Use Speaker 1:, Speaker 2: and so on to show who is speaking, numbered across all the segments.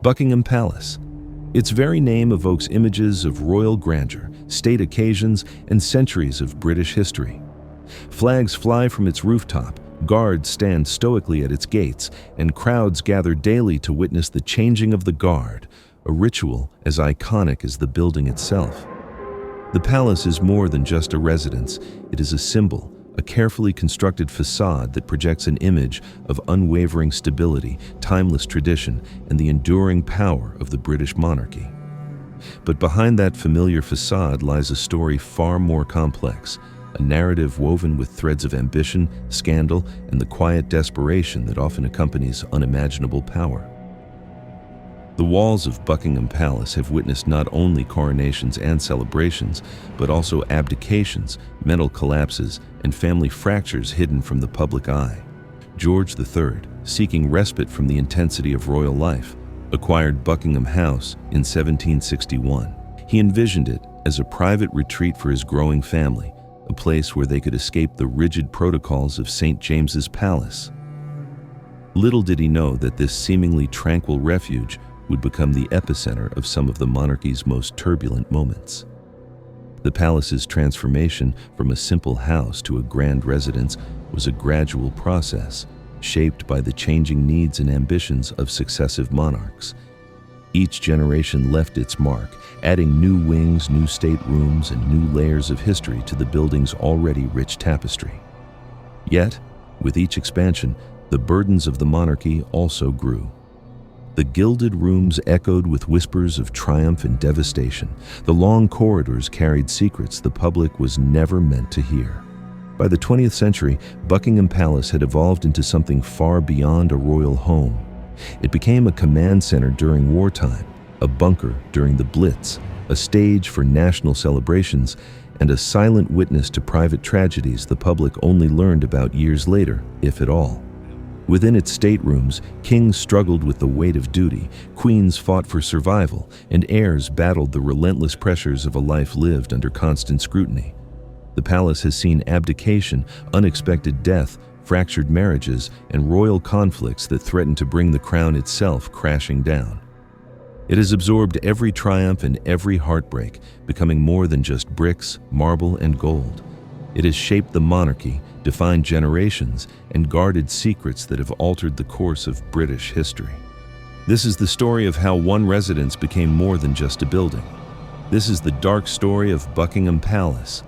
Speaker 1: Buckingham Palace. Its very name evokes images of royal grandeur, state occasions, and centuries of British history. Flags fly from its rooftop, guards stand stoically at its gates, and crowds gather daily to witness the changing of the guard, a ritual as iconic as the building itself. The palace is more than just a residence. It is a symbol, a carefully constructed facade that projects an image of unwavering stability, timeless tradition, and the enduring power of the British monarchy. But behind that familiar facade lies a story far more complex, a narrative woven with threads of ambition, scandal, and the quiet desperation that often accompanies unimaginable power. The walls of Buckingham Palace have witnessed not only coronations and celebrations, but also abdications, mental collapses, and family fractures hidden from the public eye. George III, seeking respite from the intensity of royal life, acquired Buckingham House in 1761. He envisioned it as a private retreat for his growing family, a place where they could escape the rigid protocols of St. James's Palace. Little did he know that this seemingly tranquil refuge would become the epicenter of some of the monarchy's most turbulent moments. The palace's transformation from a simple house to a grand residence was a gradual process, shaped by the changing needs and ambitions of successive monarchs. Each generation left its mark, adding new wings, new staterooms, and new layers of history to the building's already rich tapestry. Yet, with each expansion, the burdens of the monarchy also grew. The gilded rooms echoed with whispers of triumph and devastation. The long corridors carried secrets the public was never meant to hear. By the 20th century, Buckingham Palace had evolved into something far beyond a royal home. It became a command center during wartime, a bunker during the Blitz, a stage for national celebrations, and a silent witness to private tragedies the public only learned about years later, if at all. Within its staterooms, kings struggled with the weight of duty, queens fought for survival, and heirs battled the relentless pressures of a life lived under constant scrutiny. The palace has seen abdication, unexpected death, fractured marriages, and royal conflicts that threaten to bring the crown itself crashing down. It has absorbed every triumph and every heartbreak, becoming more than just bricks, marble, and gold. It has shaped the monarchy, defined generations, and guarded secrets that have altered the course of British history. This is the story of how one residence became more than just a building. This is the dark story of Buckingham Palace.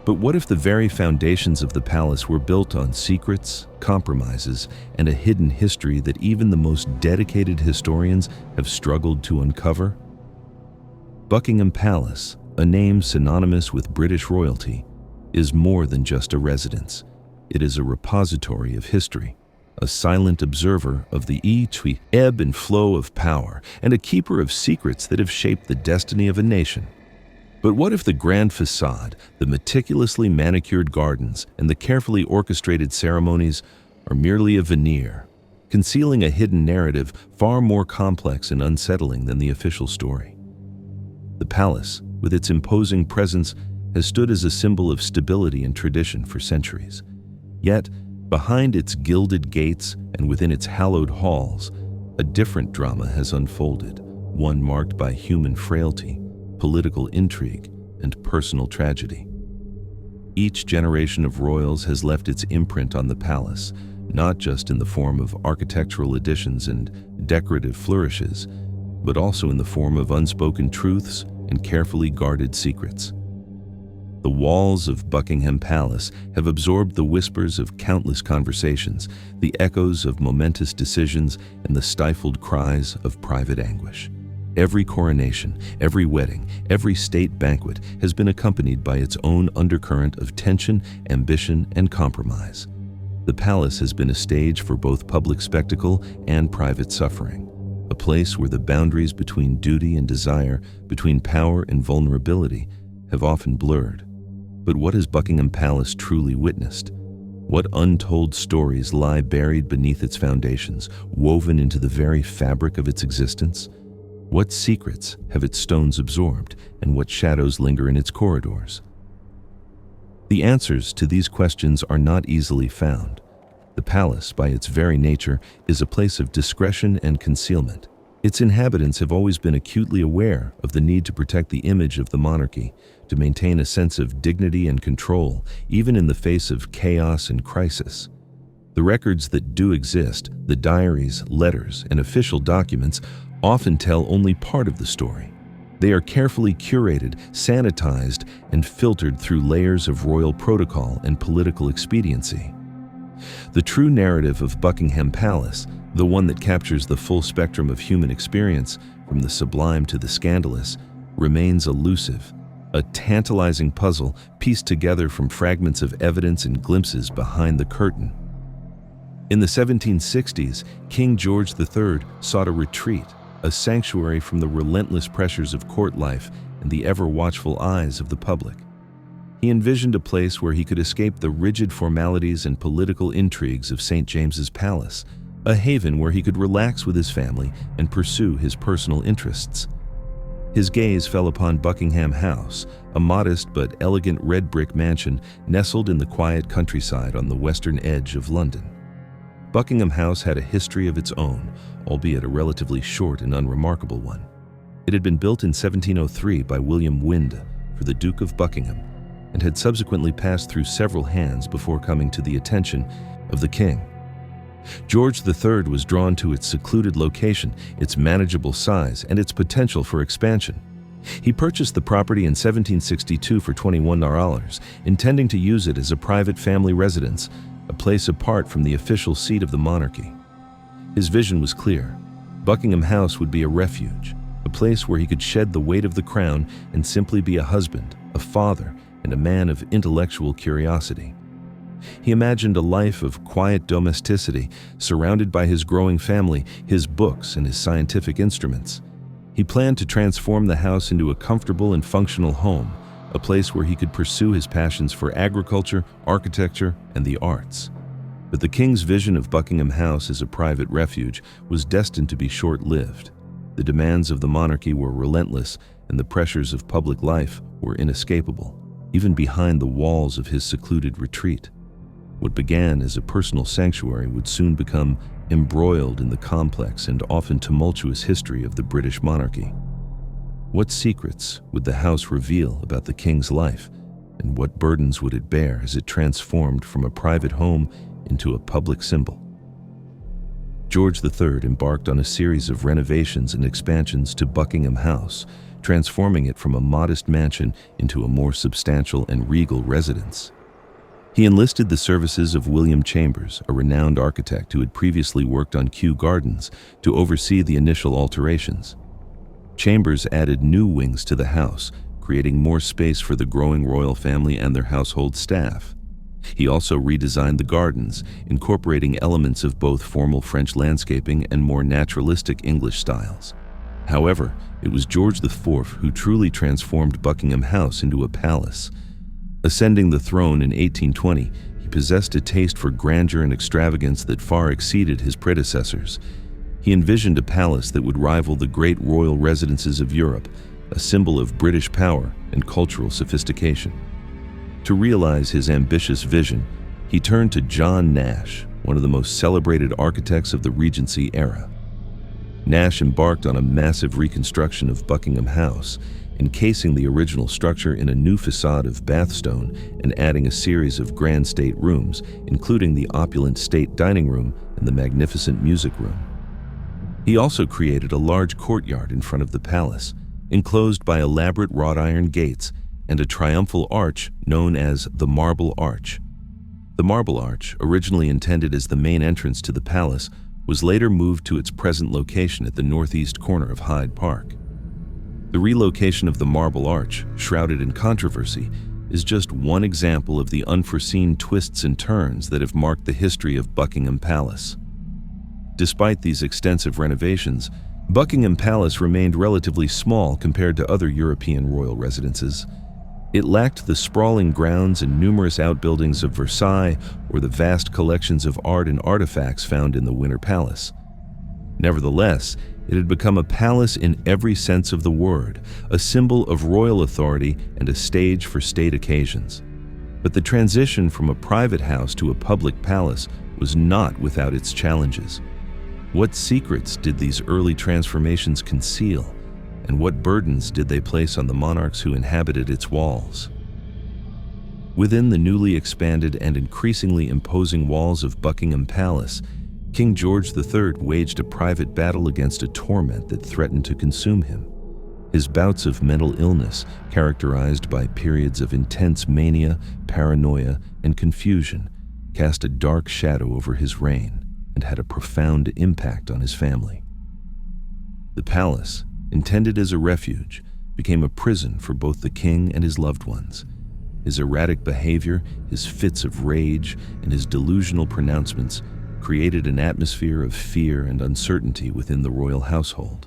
Speaker 1: But what if the very foundations of the palace were built on secrets, compromises, and a hidden history that even the most dedicated historians have struggled to uncover? Buckingham Palace, a name synonymous with British royalty, is more than just a residence. It is a repository of history, a silent observer of the ebb and flow of power, and a keeper of secrets that have shaped the destiny of a nation. But what if the grand facade, the meticulously manicured gardens, and the carefully orchestrated ceremonies are merely a veneer, concealing a hidden narrative far more complex and unsettling than the official story? The palace, with its imposing presence, has stood as a symbol of stability and tradition for centuries. Yet, behind its gilded gates and within its hallowed halls, a different drama has unfolded, one marked by human frailty, political intrigue, and personal tragedy. Each generation of royals has left its imprint on the palace, not just in the form of architectural additions and decorative flourishes, but also in the form of unspoken truths and carefully guarded secrets. The walls of Buckingham Palace have absorbed the whispers of countless conversations, the echoes of momentous decisions, and the stifled cries of private anguish. Every coronation, every wedding, every state banquet has been accompanied by its own undercurrent of tension, ambition, and compromise. The palace has been a stage for both public spectacle and private suffering, a place where the boundaries between duty and desire, between power and vulnerability, have often blurred. But what has Buckingham Palace truly witnessed? What untold stories lie buried beneath its foundations, woven into the very fabric of its existence? What secrets have its stones absorbed, and what shadows linger in its corridors? The answers to these questions are not easily found. The palace, by its very nature, is a place of discretion and concealment. Its inhabitants have always been acutely aware of the need to protect the image of the monarchy, to maintain a sense of dignity and control, even in the face of chaos and crisis. The records that do exist, the diaries, letters, and official documents, often tell only part of the story. They are carefully curated, sanitized, and filtered through layers of royal protocol and political expediency. The true narrative of Buckingham Palace, the one that captures the full spectrum of human experience, from the sublime to the scandalous, remains elusive, a tantalizing puzzle pieced together from fragments of evidence and glimpses behind the curtain. In the 1760s, King George III sought a retreat, a sanctuary from the relentless pressures of court life and the ever-watchful eyes of the public. He envisioned a place where he could escape the rigid formalities and political intrigues of St. James's Palace, a haven where he could relax with his family and pursue his personal interests. His gaze fell upon Buckingham House, a modest but elegant red brick mansion nestled in the quiet countryside on the western edge of London. Buckingham House had a history of its own, albeit a relatively short and unremarkable one. It had been built in 1703 by William Wynd for the Duke of Buckingham, and had subsequently passed through several hands before coming to the attention of the king. George III was drawn to its secluded location, its manageable size, and its potential for expansion. He purchased the property in 1762 for $21, intending to use it as a private family residence, a place apart from the official seat of the monarchy. His vision was clear. Buckingham House would be a refuge, a place where he could shed the weight of the crown and simply be a husband, a father, and a man of intellectual curiosity. He imagined a life of quiet domesticity, surrounded by his growing family, his books, and his scientific instruments. He planned to transform the house into a comfortable and functional home, a place where he could pursue his passions for agriculture, architecture, and the arts. But the king's vision of Buckingham House as a private refuge was destined to be short-lived. The demands of the monarchy were relentless, and the pressures of public life were inescapable, even behind the walls of his secluded retreat. What began as a personal sanctuary would soon become embroiled in the complex and often tumultuous history of the British monarchy. What secrets would the house reveal about the king's life, and what burdens would it bear as it transformed from a private home into a public symbol? George III embarked on a series of renovations and expansions to Buckingham House, transforming it from a modest mansion into a more substantial and regal residence. He enlisted the services of William Chambers, a renowned architect who had previously worked on Kew Gardens, to oversee the initial alterations. Chambers added new wings to the house, creating more space for the growing royal family and their household staff. He also redesigned the gardens, incorporating elements of both formal French landscaping and more naturalistic English styles. However, it was George IV who truly transformed Buckingham House into a palace. Ascending the throne in 1820, he possessed a taste for grandeur and extravagance that far exceeded his predecessors. He envisioned a palace that would rival the great royal residences of Europe, a symbol of British power and cultural sophistication. To realize his ambitious vision, he turned to John Nash, one of the most celebrated architects of the Regency era. Nash embarked on a massive reconstruction of Buckingham House, encasing the original structure in a new facade of bathstone and adding a series of grand state rooms, including the opulent state dining room and the magnificent music room. He also created a large courtyard in front of the palace, enclosed by elaborate wrought iron gates and a triumphal arch known as the Marble Arch. The Marble Arch, originally intended as the main entrance to the palace, was later moved to its present location at the northeast corner of Hyde Park. The relocation of the Marble Arch, shrouded in controversy, is just one example of the unforeseen twists and turns that have marked the history of Buckingham Palace. Despite these extensive renovations, Buckingham Palace remained relatively small compared to other European royal residences. It lacked the sprawling grounds and numerous outbuildings of Versailles or the vast collections of art and artifacts found in the Winter Palace. Nevertheless, it had become a palace in every sense of the word, a symbol of royal authority and a stage for state occasions. But the transition from a private house to a public palace was not without its challenges. What secrets did these early transformations conceal, and what burdens did they place on the monarchs who inhabited its walls? Within the newly expanded and increasingly imposing walls of Buckingham Palace, King George III waged a private battle against a torment that threatened to consume him. His bouts of mental illness, characterized by periods of intense mania, paranoia, and confusion, cast a dark shadow over his reign and had a profound impact on his family. The palace, intended as a refuge, became a prison for both the king and his loved ones. His erratic behavior, his fits of rage, and his delusional pronouncements created an atmosphere of fear and uncertainty within the royal household.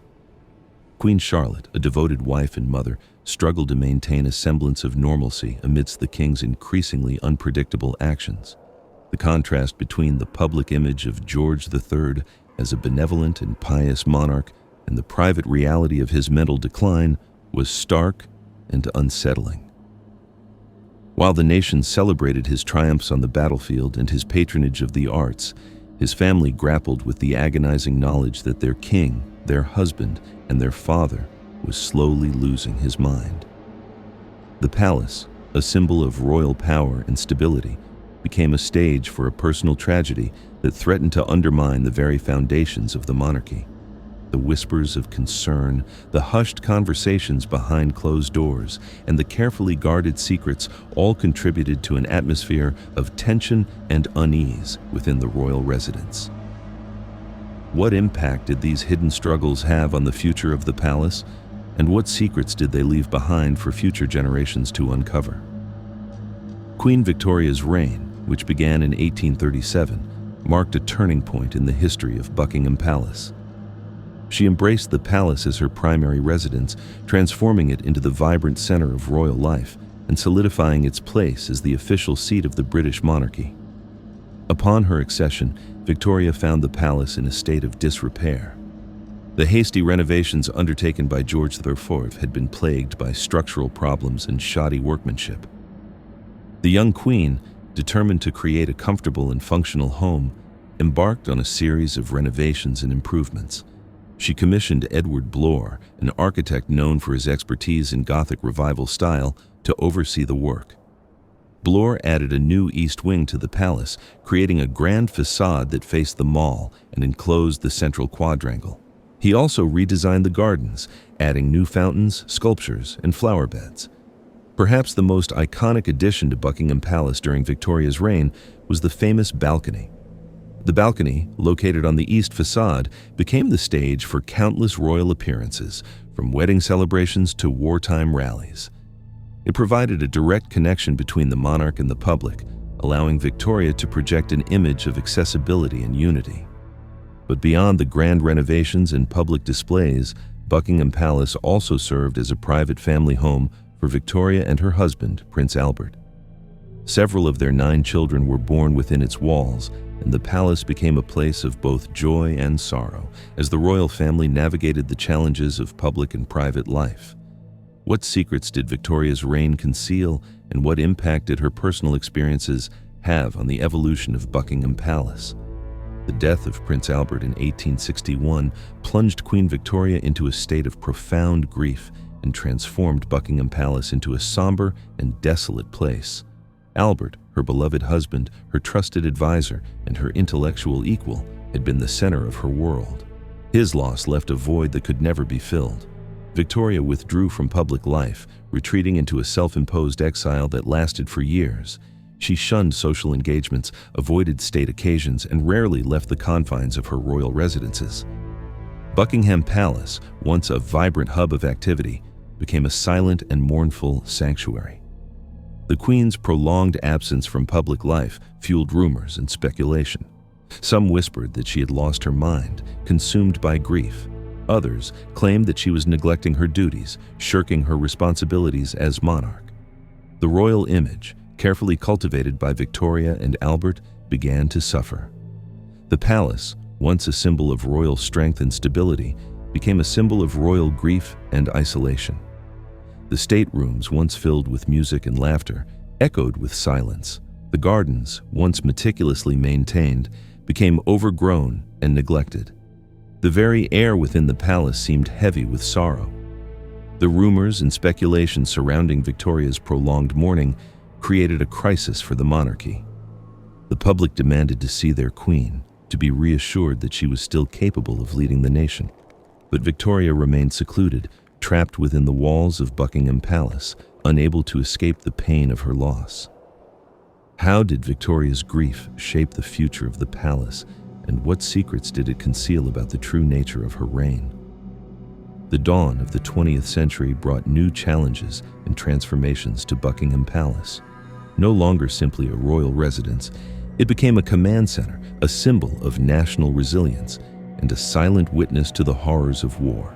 Speaker 1: Queen Charlotte, a devoted wife and mother, struggled to maintain a semblance of normalcy amidst the king's increasingly unpredictable actions. The contrast between the public image of George III as a benevolent and pious monarch and the private reality of his mental decline was stark and unsettling. While the nation celebrated his triumphs on the battlefield and his patronage of the arts, his family grappled with the agonizing knowledge that their king, their husband, and their father was slowly losing his mind. The palace, a symbol of royal power and stability, became a stage for a personal tragedy that threatened to undermine the very foundations of the monarchy. The whispers of concern, the hushed conversations behind closed doors, and the carefully guarded secrets all contributed to an atmosphere of tension and unease within the royal residence. What impact did these hidden struggles have on the future of the palace, and what secrets did they leave behind for future generations to uncover? Queen Victoria's reign, which began in 1837, marked a turning point in the history of Buckingham Palace. She embraced the palace as her primary residence, transforming it into the vibrant center of royal life and solidifying its place as the official seat of the British monarchy. Upon her accession, Victoria found the palace in a state of disrepair. The hasty renovations undertaken by George IV had been plagued by structural problems and shoddy workmanship. The young queen, determined to create a comfortable and functional home, embarked on a series of renovations and improvements. She commissioned Edward Bloor, an architect known for his expertise in Gothic Revival style, to oversee the work. Bloor added a new east wing to the palace, creating a grand facade that faced the mall and enclosed the central quadrangle. He also redesigned the gardens, adding new fountains, sculptures, and flower beds. Perhaps the most iconic addition to Buckingham Palace during Victoria's reign was the famous balcony. The balcony, located on the east facade, became the stage for countless royal appearances, from wedding celebrations to wartime rallies. It provided a direct connection between the monarch and the public, allowing Victoria to project an image of accessibility and unity. But beyond the grand renovations and public displays, Buckingham Palace also served as a private family home for Victoria and her husband, Prince Albert. Several of their 9 children were born within its walls, and the palace became a place of both joy and sorrow as the royal family navigated the challenges of public and private life. What secrets did Victoria's reign conceal, and what impact did her personal experiences have on the evolution of Buckingham Palace? The death of Prince Albert in 1861 plunged Queen Victoria into a state of profound grief and transformed Buckingham Palace into a somber and desolate place. Albert, her beloved husband, her trusted advisor, and her intellectual equal, had been the center of her world. His loss left a void that could never be filled. Victoria withdrew from public life, retreating into a self-imposed exile that lasted for years. She shunned social engagements, avoided state occasions, and rarely left the confines of her royal residences. Buckingham Palace, once a vibrant hub of activity, became a silent and mournful sanctuary. The Queen's prolonged absence from public life fueled rumors and speculation. Some whispered that she had lost her mind, consumed by grief. Others claimed that she was neglecting her duties, shirking her responsibilities as monarch. The royal image, carefully cultivated by Victoria and Albert, began to suffer. The palace, once a symbol of royal strength and stability, became a symbol of royal grief and isolation. The staterooms, once filled with music and laughter, echoed with silence. The gardens, once meticulously maintained, became overgrown and neglected. The very air within the palace seemed heavy with sorrow. The rumors and speculations surrounding Victoria's prolonged mourning created a crisis for the monarchy. The public demanded to see their queen, to be reassured that she was still capable of leading the nation. But Victoria remained secluded, trapped within the walls of Buckingham Palace, unable to escape the pain of her loss. How did Victoria's grief shape the future of the palace, and what secrets did it conceal about the true nature of her reign? The dawn of the 20th century brought new challenges and transformations to Buckingham Palace. No longer simply a royal residence, it became a command center, a symbol of national resilience, and a silent witness to the horrors of war.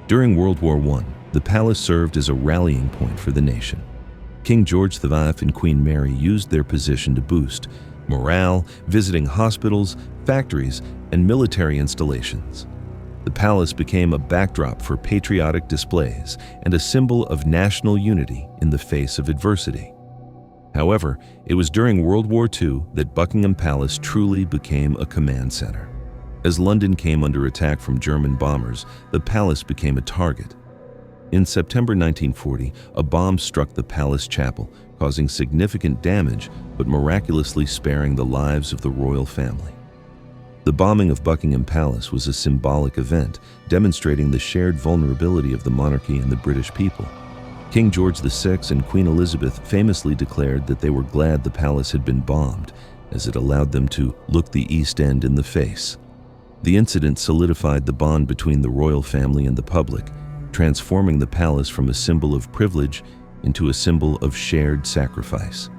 Speaker 1: During World War I, the palace served as a rallying point for the nation. King George V and Queen Mary used their position to boost morale, visiting hospitals, factories, and military installations. The palace became a backdrop for patriotic displays and a symbol of national unity in the face of adversity. However, it was during World War II that Buckingham Palace truly became a command center. As London came under attack from German bombers, the palace became a target. In September 1940, a bomb struck the palace chapel, causing significant damage but miraculously sparing the lives of the royal family. The bombing of Buckingham Palace was a symbolic event, demonstrating the shared vulnerability of the monarchy and the British people. King George VI and Queen Elizabeth famously declared that they were glad the palace had been bombed, as it allowed them to look the East End in the face. The incident solidified the bond between the royal family and the public, transforming the palace from a symbol of privilege into a symbol of shared sacrifice.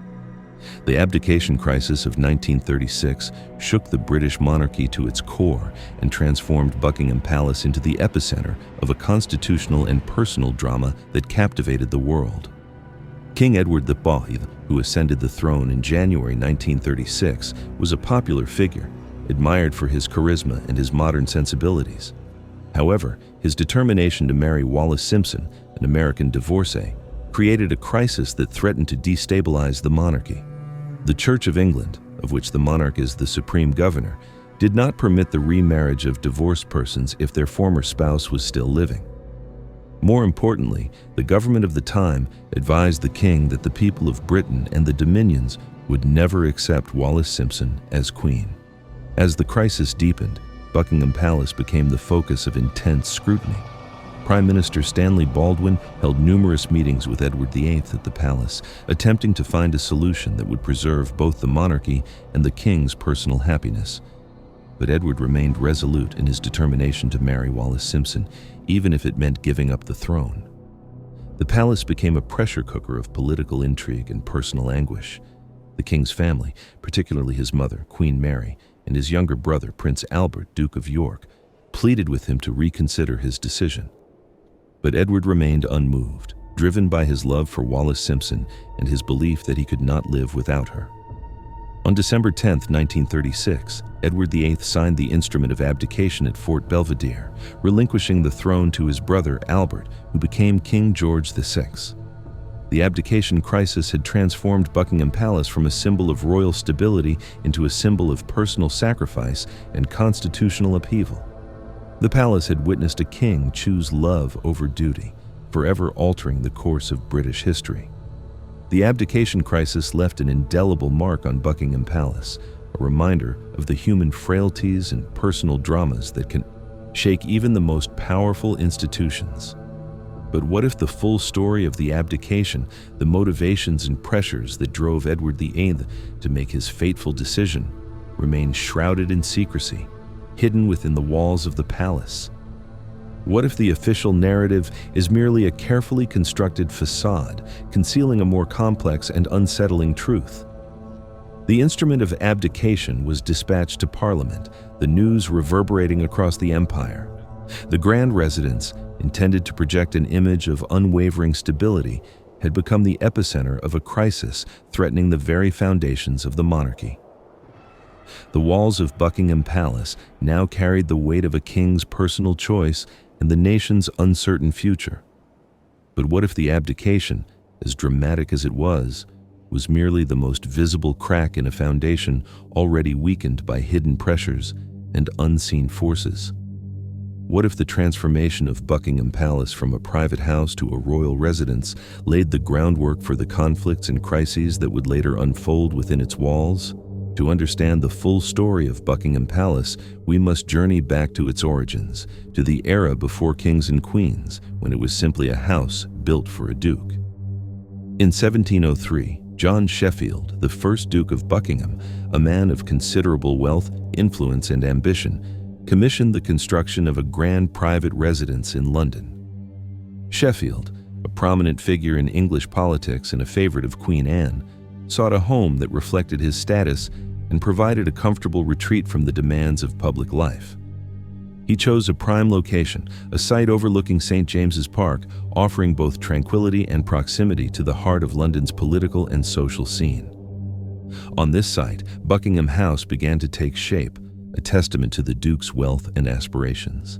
Speaker 1: The abdication crisis of 1936 shook the British monarchy to its core and transformed Buckingham Palace into the epicenter of a constitutional and personal drama that captivated the world. King Edward VIII, who ascended the throne in January 1936, was a popular figure, admired for his charisma and his modern sensibilities. However, his determination to marry Wallis Simpson, an American divorcee, created a crisis that threatened to destabilize the monarchy. The Church of England, of which the monarch is the supreme governor, did not permit the remarriage of divorced persons if their former spouse was still living. More importantly, the government of the time advised the king that the people of Britain and the Dominions would never accept Wallis Simpson as queen. As the crisis deepened, Buckingham Palace became the focus of intense scrutiny. Prime Minister Stanley Baldwin held numerous meetings with Edward VIII at the palace, attempting to find a solution that would preserve both the monarchy and the king's personal happiness. But Edward remained resolute in his determination to marry Wallis Simpson, even if it meant giving up the throne. The palace became a pressure cooker of political intrigue and personal anguish. The king's family, particularly his mother, Queen Mary, and his younger brother, Prince Albert, Duke of York, pleaded with him to reconsider his decision. But Edward remained unmoved, driven by his love for Wallis Simpson and his belief that he could not live without her. On December 10, 1936, Edward VIII signed the instrument of abdication at Fort Belvedere, relinquishing the throne to his brother Albert, who became King George VI. The abdication crisis had transformed Buckingham Palace from a symbol of royal stability into a symbol of personal sacrifice and constitutional upheaval. The palace had witnessed a king choose love over duty, forever altering the course of British history. The abdication crisis left an indelible mark on Buckingham Palace, a reminder of the human frailties and personal dramas that can shake even the most powerful institutions. But what if the full story of the abdication, the motivations and pressures that drove Edward VIII to make his fateful decision, remained shrouded in secrecy, hidden within the walls of the palace? What if the official narrative is merely a carefully constructed facade, concealing a more complex and unsettling truth? The instrument of abdication was dispatched to Parliament, the news reverberating across the empire. The grand residence, intended to project an image of unwavering stability, had become the epicenter of a crisis threatening the very foundations of the monarchy. The walls of Buckingham Palace now carried the weight of a king's personal choice and the nation's uncertain future. But what if the abdication, as dramatic as it was merely the most visible crack in a foundation already weakened by hidden pressures and unseen forces. What if the transformation of Buckingham Palace from a private house to a royal residence laid the groundwork for the conflicts and crises that would later unfold within its walls? To understand the full story of Buckingham Palace, we must journey back to its origins, to the era before kings and queens, when it was simply a house built for a duke. In 1703, John Sheffield, the first Duke of Buckingham, a man of considerable wealth, influence, and ambition, commissioned the construction of a grand private residence in London. Sheffield, a prominent figure in English politics and a favorite of Queen Anne, sought a home that reflected his status and provided a comfortable retreat from the demands of public life. He chose a prime location, a site overlooking St. James's Park, offering both tranquility and proximity to the heart of London's political and social scene. On this site, Buckingham House began to take shape, a testament to the Duke's wealth and aspirations.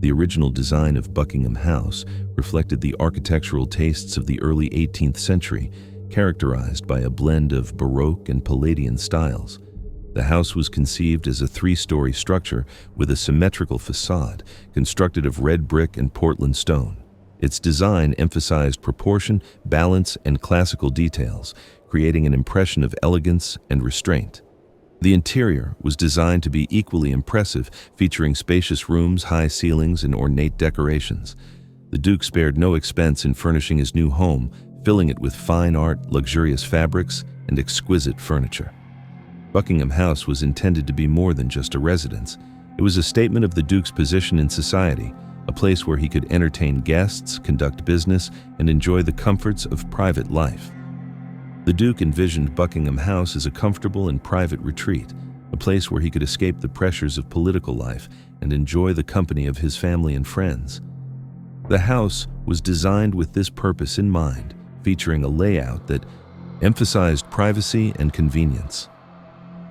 Speaker 1: The original design of Buckingham House reflected the architectural tastes of the early 18th century, characterized by a blend of Baroque and Palladian styles. The house was conceived as a three-story structure with a symmetrical facade constructed of red brick and Portland stone. Its design emphasized proportion, balance, and classical details, creating an impression of elegance and restraint. The interior was designed to be equally impressive, featuring spacious rooms, high ceilings, and ornate decorations. The Duke spared no expense in furnishing his new home, filling it with fine art, luxurious fabrics, and exquisite furniture. Buckingham House was intended to be more than just a residence. It was a statement of the Duke's position in society, a place where he could entertain guests, conduct business, and enjoy the comforts of private life. The Duke envisioned Buckingham House as a comfortable and private retreat, a place where he could escape the pressures of political life and enjoy the company of his family and friends. The house was designed with this purpose in mind, featuring a layout that emphasized privacy and convenience.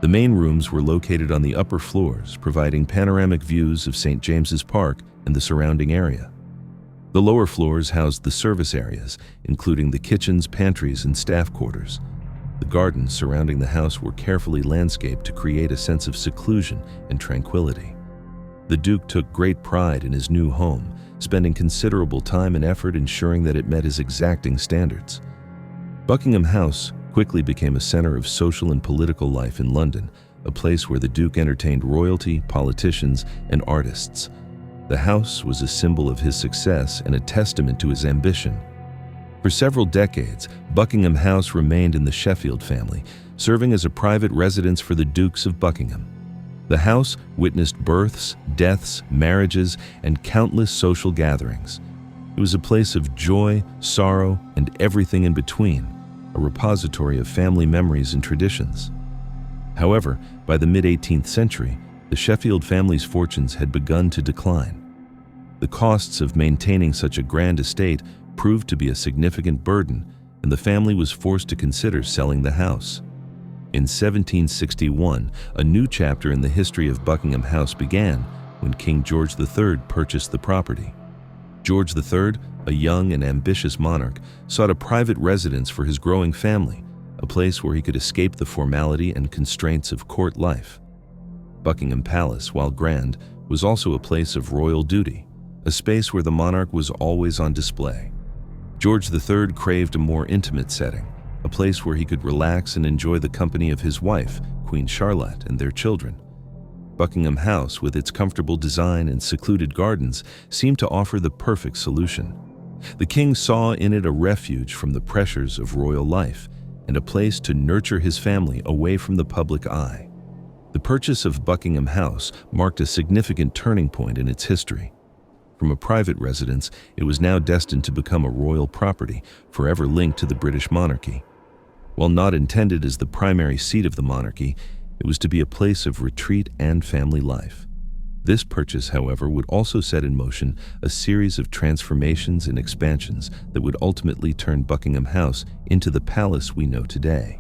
Speaker 1: The main rooms were located on the upper floors, providing panoramic views of St. James's Park and the surrounding area. The lower floors housed the service areas, including the kitchens, pantries, and staff quarters. The gardens surrounding the house were carefully landscaped to create a sense of seclusion and tranquility. The Duke took great pride in his new home, spending considerable time and effort ensuring that it met his exacting standards. Buckingham House quickly became a center of social and political life in London, a place where the Duke entertained royalty, politicians, and artists. The house was a symbol of his success and a testament to his ambition. For several decades, Buckingham House remained in the Sheffield family, serving as a private residence for the Dukes of Buckingham. The house witnessed births, deaths, marriages, and countless social gatherings. It was a place of joy, sorrow, and everything in between, a repository of family memories and traditions. However, by the mid-18th century, the Sheffield family's fortunes had begun to decline. The costs of maintaining such a grand estate proved to be a significant burden, and the family was forced to consider selling the house. In 1761, a new chapter in the history of Buckingham House began when King George III purchased the property. George III, a young and ambitious monarch, sought a private residence for his growing family, a place where he could escape the formality and constraints of court life. Buckingham Palace, while grand, was also a place of royal duty, a space where the monarch was always on display. George III craved a more intimate setting, a place where he could relax and enjoy the company of his wife, Queen Charlotte, and their children. Buckingham House, with its comfortable design and secluded gardens, seemed to offer the perfect solution. The king saw in it a refuge from the pressures of royal life and a place to nurture his family away from the public eye. The purchase of Buckingham House marked a significant turning point in its history. From a private residence, it was now destined to become a royal property, forever linked to the British monarchy. While not intended as the primary seat of the monarchy, it was to be a place of retreat and family life. This purchase, however, would also set in motion a series of transformations and expansions that would ultimately turn Buckingham House into the palace we know today.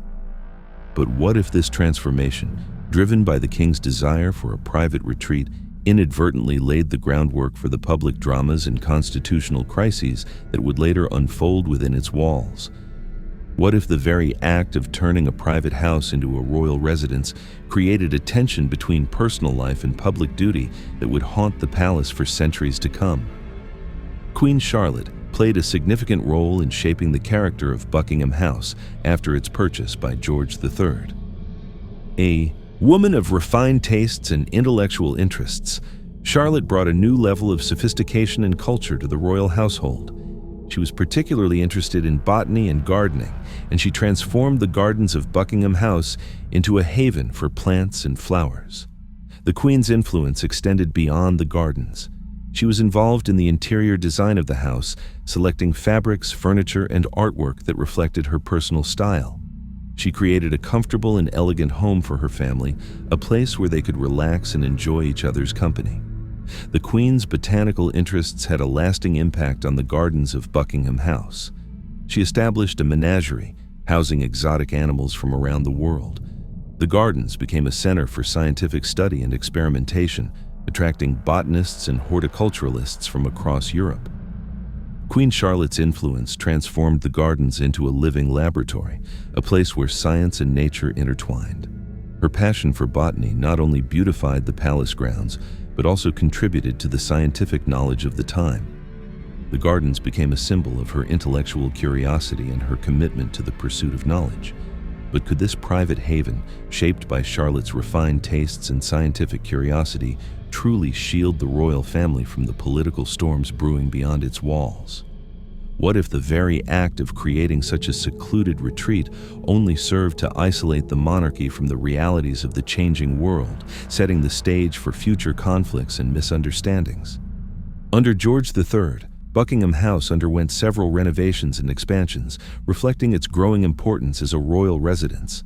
Speaker 1: But what if this transformation, driven by the king's desire for a private retreat, inadvertently laid the groundwork for the public dramas and constitutional crises that would later unfold within its walls? What if the very act of turning a private house into a royal residence created a tension between personal life and public duty that would haunt the palace for centuries to come? Queen Charlotte played a significant role in shaping the character of Buckingham House after its purchase by George III. A woman of refined tastes and intellectual interests, Charlotte brought a new level of sophistication and culture to the royal household. She was particularly interested in botany and gardening, and she transformed the gardens of Buckingham House into a haven for plants and flowers. The Queen's influence extended beyond the gardens. She was involved in the interior design of the house, selecting fabrics, furniture, and artwork that reflected her personal style. She created a comfortable and elegant home for her family, a place where they could relax and enjoy each other's company. The Queen's botanical interests had a lasting impact on the gardens of Buckingham House. She established a menagerie, housing exotic animals from around the world. The gardens became a center for scientific study and experimentation, attracting botanists and horticulturalists from across Europe. Queen Charlotte's influence transformed the gardens into a living laboratory, a place where science and nature intertwined. Her passion for botany not only beautified the palace grounds, but also contributed to the scientific knowledge of the time. The gardens became a symbol of her intellectual curiosity and her commitment to the pursuit of knowledge. But could this private haven, shaped by Charlotte's refined tastes and scientific curiosity, truly shield the royal family from the political storms brewing beyond its walls? What if the very act of creating such a secluded retreat only served to isolate the monarchy from the realities of the changing world, setting the stage for future conflicts and misunderstandings? Under George III, Buckingham House underwent several renovations and expansions, reflecting its growing importance as a royal residence.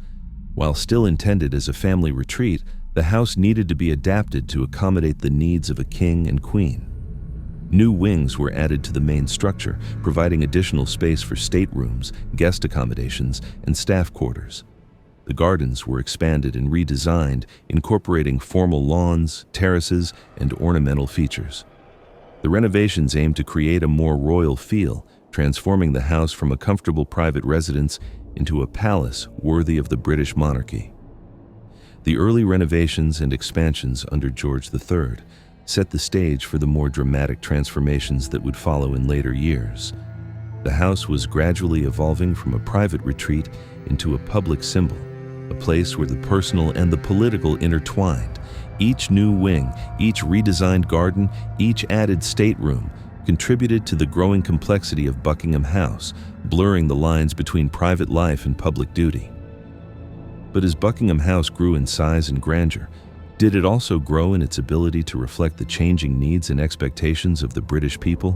Speaker 1: While still intended as a family retreat, the house needed to be adapted to accommodate the needs of a king and queen. New wings were added to the main structure, providing additional space for staterooms, guest accommodations, and staff quarters. The gardens were expanded and redesigned, incorporating formal lawns, terraces, and ornamental features. The renovations aimed to create a more royal feel, transforming the house from a comfortable private residence into a palace worthy of the British monarchy. The early renovations and expansions under George III set the stage for the more dramatic transformations that would follow in later years. The house was gradually evolving from a private retreat into a public symbol, a place where the personal and the political intertwined. Each new wing, each redesigned garden, each added stateroom contributed to the growing complexity of Buckingham House, blurring the lines between private life and public duty. But as Buckingham House grew in size and grandeur, did it also grow in its ability to reflect the changing needs and expectations of the British people?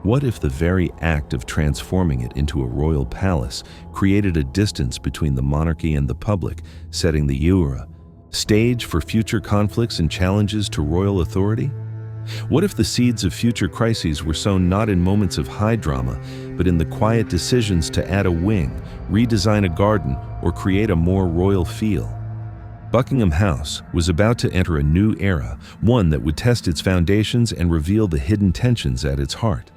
Speaker 1: What if the very act of transforming it into a royal palace created a distance between the monarchy and the public, setting the stage for future conflicts and challenges to royal authority? What if the seeds of future crises were sown not in moments of high drama, but in the quiet decisions to add a wing, redesign a garden, or create a more royal feel? Buckingham House was about to enter a new era, one that would test its foundations and reveal the hidden tensions at its heart.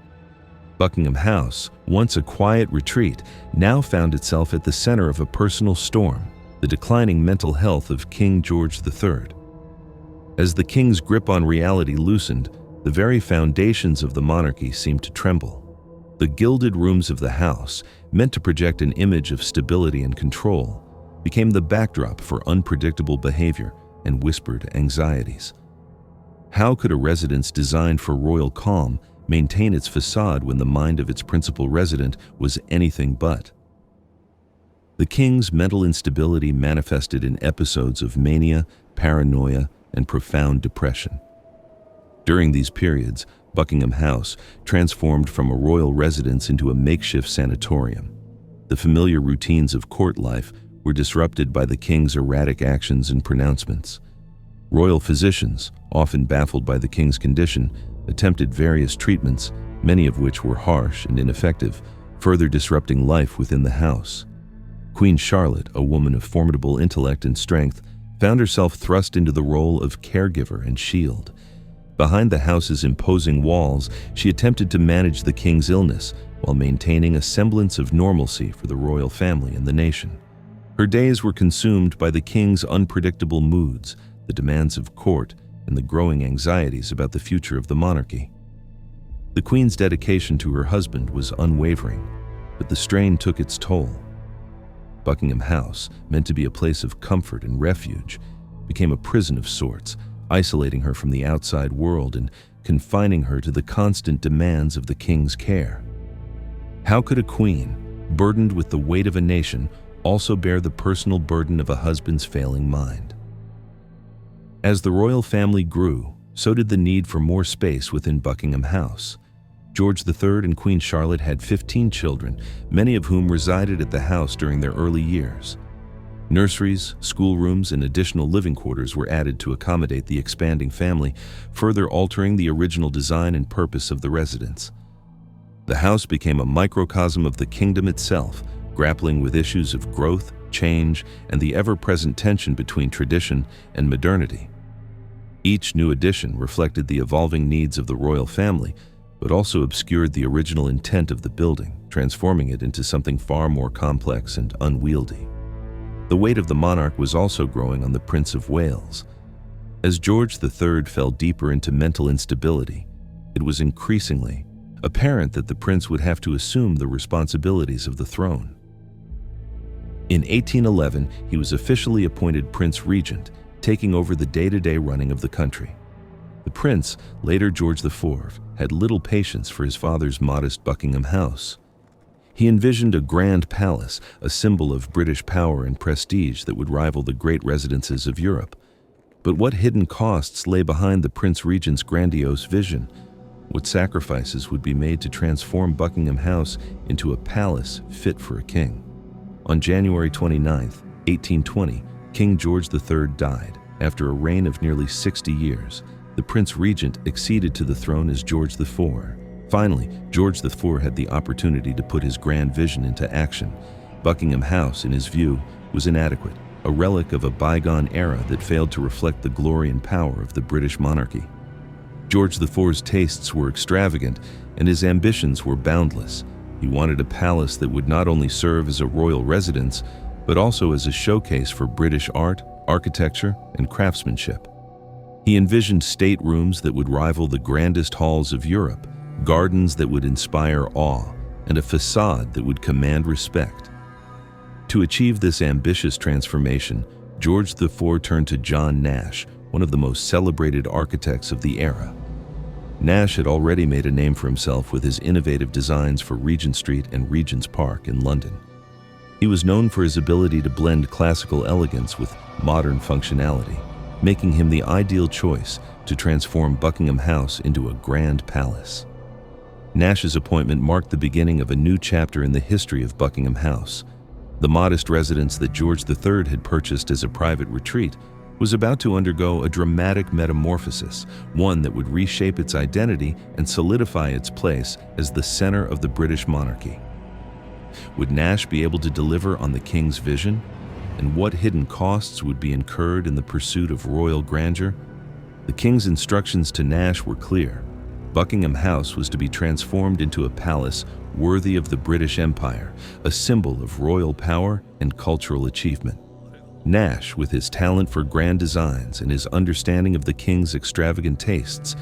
Speaker 1: Buckingham House, once a quiet retreat, now found itself at the center of a personal storm, the declining mental health of King George III. As the king's grip on reality loosened, the very foundations of the monarchy seemed to tremble. The gilded rooms of the house, meant to project an image of stability and control, became the backdrop for unpredictable behavior and whispered anxieties. How could a residence designed for royal calm maintain its facade when the mind of its principal resident was anything but? The king's mental instability manifested in episodes of mania, paranoia, and profound depression. During these periods, Buckingham House transformed from a royal residence into a makeshift sanatorium. The familiar routines of court life were disrupted by the king's erratic actions and pronouncements. Royal physicians, often baffled by the king's condition, attempted various treatments, many of which were harsh and ineffective, further disrupting life within the house. Queen Charlotte, a woman of formidable intellect and strength, found herself thrust into the role of caregiver and shield. Behind the house's imposing walls, she attempted to manage the king's illness, while maintaining a semblance of normalcy for the royal family and the nation. Her days were consumed by the king's unpredictable moods, the demands of court, and the growing anxieties about the future of the monarchy. The Queen's dedication to her husband was unwavering, but the strain took its toll. Buckingham House, meant to be a place of comfort and refuge, became a prison of sorts, isolating her from the outside world and confining her to the constant demands of the king's care. How could a queen, burdened with the weight of a nation, also bear the personal burden of a husband's failing mind? As the royal family grew, so did the need for more space within Buckingham House. George III and Queen Charlotte had 15 children, many of whom resided at the house during their early years. Nurseries, schoolrooms, and additional living quarters were added to accommodate the expanding family, further altering the original design and purpose of the residence. The house became a microcosm of the kingdom itself, grappling with issues of growth, change, and the ever-present tension between tradition and modernity. Each new addition reflected the evolving needs of the royal family, but also obscured the original intent of the building, transforming it into something far more complex and unwieldy. The weight of the monarch was also growing on the Prince of Wales. As George III fell deeper into mental instability, it was increasingly apparent that the prince would have to assume the responsibilities of the throne. In 1811, he was officially appointed Prince Regent, taking over the day-to-day running of the country. The prince, later George IV, had little patience for his father's modest Buckingham House. He envisioned a grand palace, a symbol of British power and prestige that would rival the great residences of Europe. But what hidden costs lay behind the Prince Regent's grandiose vision? What sacrifices would be made to transform Buckingham House into a palace fit for a king? On January 29, 1820, King George III died. After a reign of nearly 60 years, the Prince Regent acceded to the throne as George IV. Finally, George IV had the opportunity to put his grand vision into action. Buckingham House, in his view, was inadequate, a relic of a bygone era that failed to reflect the glory and power of the British monarchy. George IV's tastes were extravagant, and his ambitions were boundless. He wanted a palace that would not only serve as a royal residence, but also as a showcase for British art, architecture, and craftsmanship. He envisioned staterooms that would rival the grandest halls of Europe, gardens that would inspire awe, and a facade that would command respect. To achieve this ambitious transformation, George IV turned to John Nash, one of the most celebrated architects of the era. Nash had already made a name for himself with his innovative designs for Regent Street and Regent's Park in London. He was known for his ability to blend classical elegance with modern functionality, making him the ideal choice to transform Buckingham House into a grand palace. Nash's appointment marked the beginning of a new chapter in the history of Buckingham House. The modest residence that George III had purchased as a private retreat was about to undergo a dramatic metamorphosis, one that would reshape its identity and solidify its place as the center of the British monarchy. Would Nash be able to deliver on the king's vision? And what hidden costs would be incurred in the pursuit of royal grandeur? The king's instructions to Nash were clear. Buckingham House was to be transformed into a palace worthy of the British Empire, a symbol of royal power and cultural achievement. Nash, with his talent for grand designs and his understanding of the king's extravagant tastes,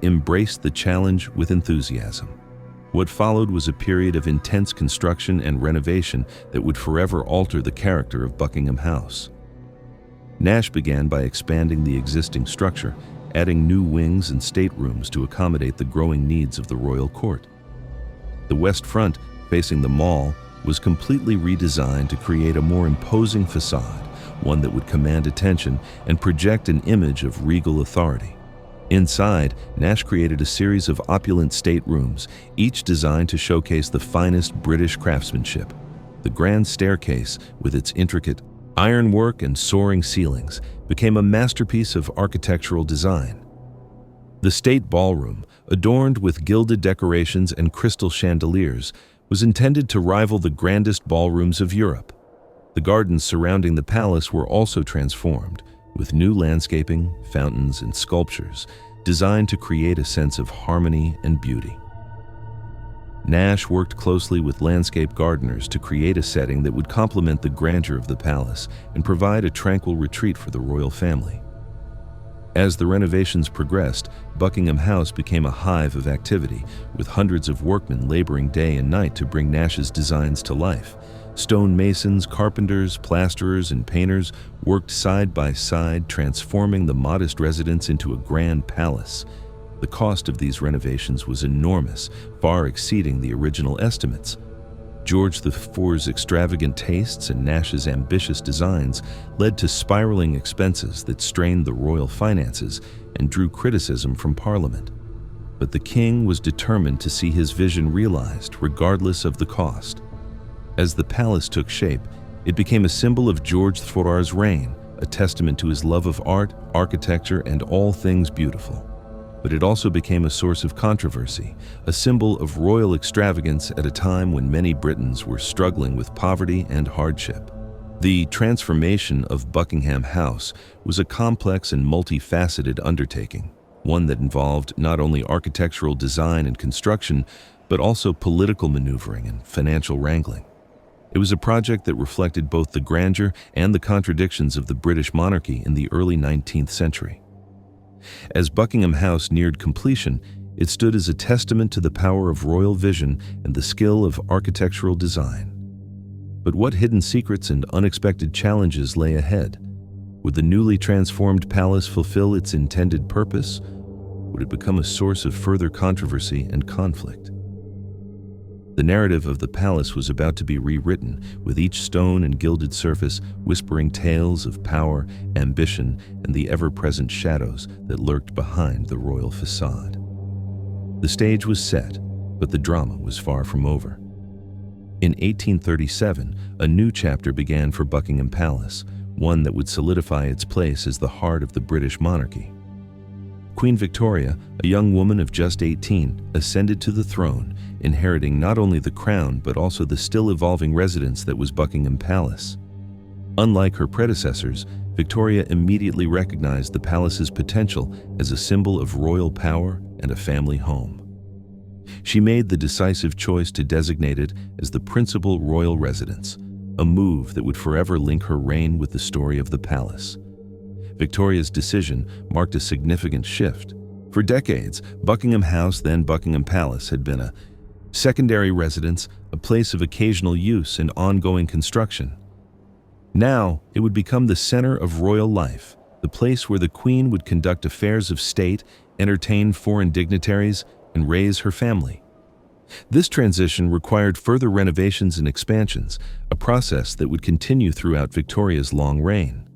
Speaker 1: embraced the challenge with enthusiasm. What followed was a period of intense construction and renovation that would forever alter the character of Buckingham House. Nash began by expanding the existing structure, adding new wings and staterooms to accommodate the growing needs of the royal court. The west front, facing the Mall, was completely redesigned to create a more imposing facade, one that would command attention and project an image of regal authority. Inside, Nash created a series of opulent staterooms, each designed to showcase the finest British craftsmanship. The grand staircase, with its intricate ironwork and soaring ceilings, became a masterpiece of architectural design. The state ballroom, adorned with gilded decorations and crystal chandeliers, was intended to rival the grandest ballrooms of Europe. The gardens surrounding the palace were also transformed, with new landscaping, fountains, and sculptures designed to create a sense of harmony and beauty. Nash worked closely with landscape gardeners to create a setting that would complement the grandeur of the palace and provide a tranquil retreat for the royal family. As the renovations progressed, Buckingham House became a hive of activity, with hundreds of workmen laboring day and night to bring Nash's designs to life. Stone masons, carpenters, plasterers, and painters worked side by side, transforming the modest residence into a grand palace. The cost of these renovations was enormous, far exceeding the original estimates. George IV's extravagant tastes and Nash's ambitious designs led to spiraling expenses that strained the royal finances and drew criticism from Parliament. But the king was determined to see his vision realized, regardless of the cost. As the palace took shape, it became a symbol of George IV's reign, a testament to his love of art, architecture, and all things beautiful. But it also became a source of controversy, a symbol of royal extravagance at a time when many Britons were struggling with poverty and hardship. The transformation of Buckingham House was a complex and multifaceted undertaking, one that involved not only architectural design and construction, but also political maneuvering and financial wrangling. It was a project that reflected both the grandeur and the contradictions of the British monarchy in the early 19th century. As Buckingham House neared completion, it stood as a testament to the power of royal vision and the skill of architectural design. But what hidden secrets and unexpected challenges lay ahead? Would the newly transformed palace fulfill its intended purpose? Would it become a source of further controversy and conflict? The narrative of the palace was about to be rewritten, with each stone and gilded surface whispering tales of power, ambition, and the ever-present shadows that lurked behind the royal facade. The stage was set, but the drama was far from over. In 1837, a new chapter began for Buckingham Palace, one that would solidify its place as the heart of the British monarchy. Queen Victoria, a young woman of just 18, ascended to the throne, inheriting not only the crown but also the still evolving residence that was Buckingham Palace. Unlike her predecessors, Victoria immediately recognized the palace's potential as a symbol of royal power and a family home. She made the decisive choice to designate it as the principal royal residence, a move that would forever link her reign with the story of the palace. Victoria's decision marked a significant shift. For decades, Buckingham House, then Buckingham Palace, had been a secondary residence, a place of occasional use and ongoing construction. Now, it would become the center of royal life, the place where the Queen would conduct affairs of state, entertain foreign dignitaries, and raise her family. This transition required further renovations and expansions, a process that would continue throughout Victoria's long reign.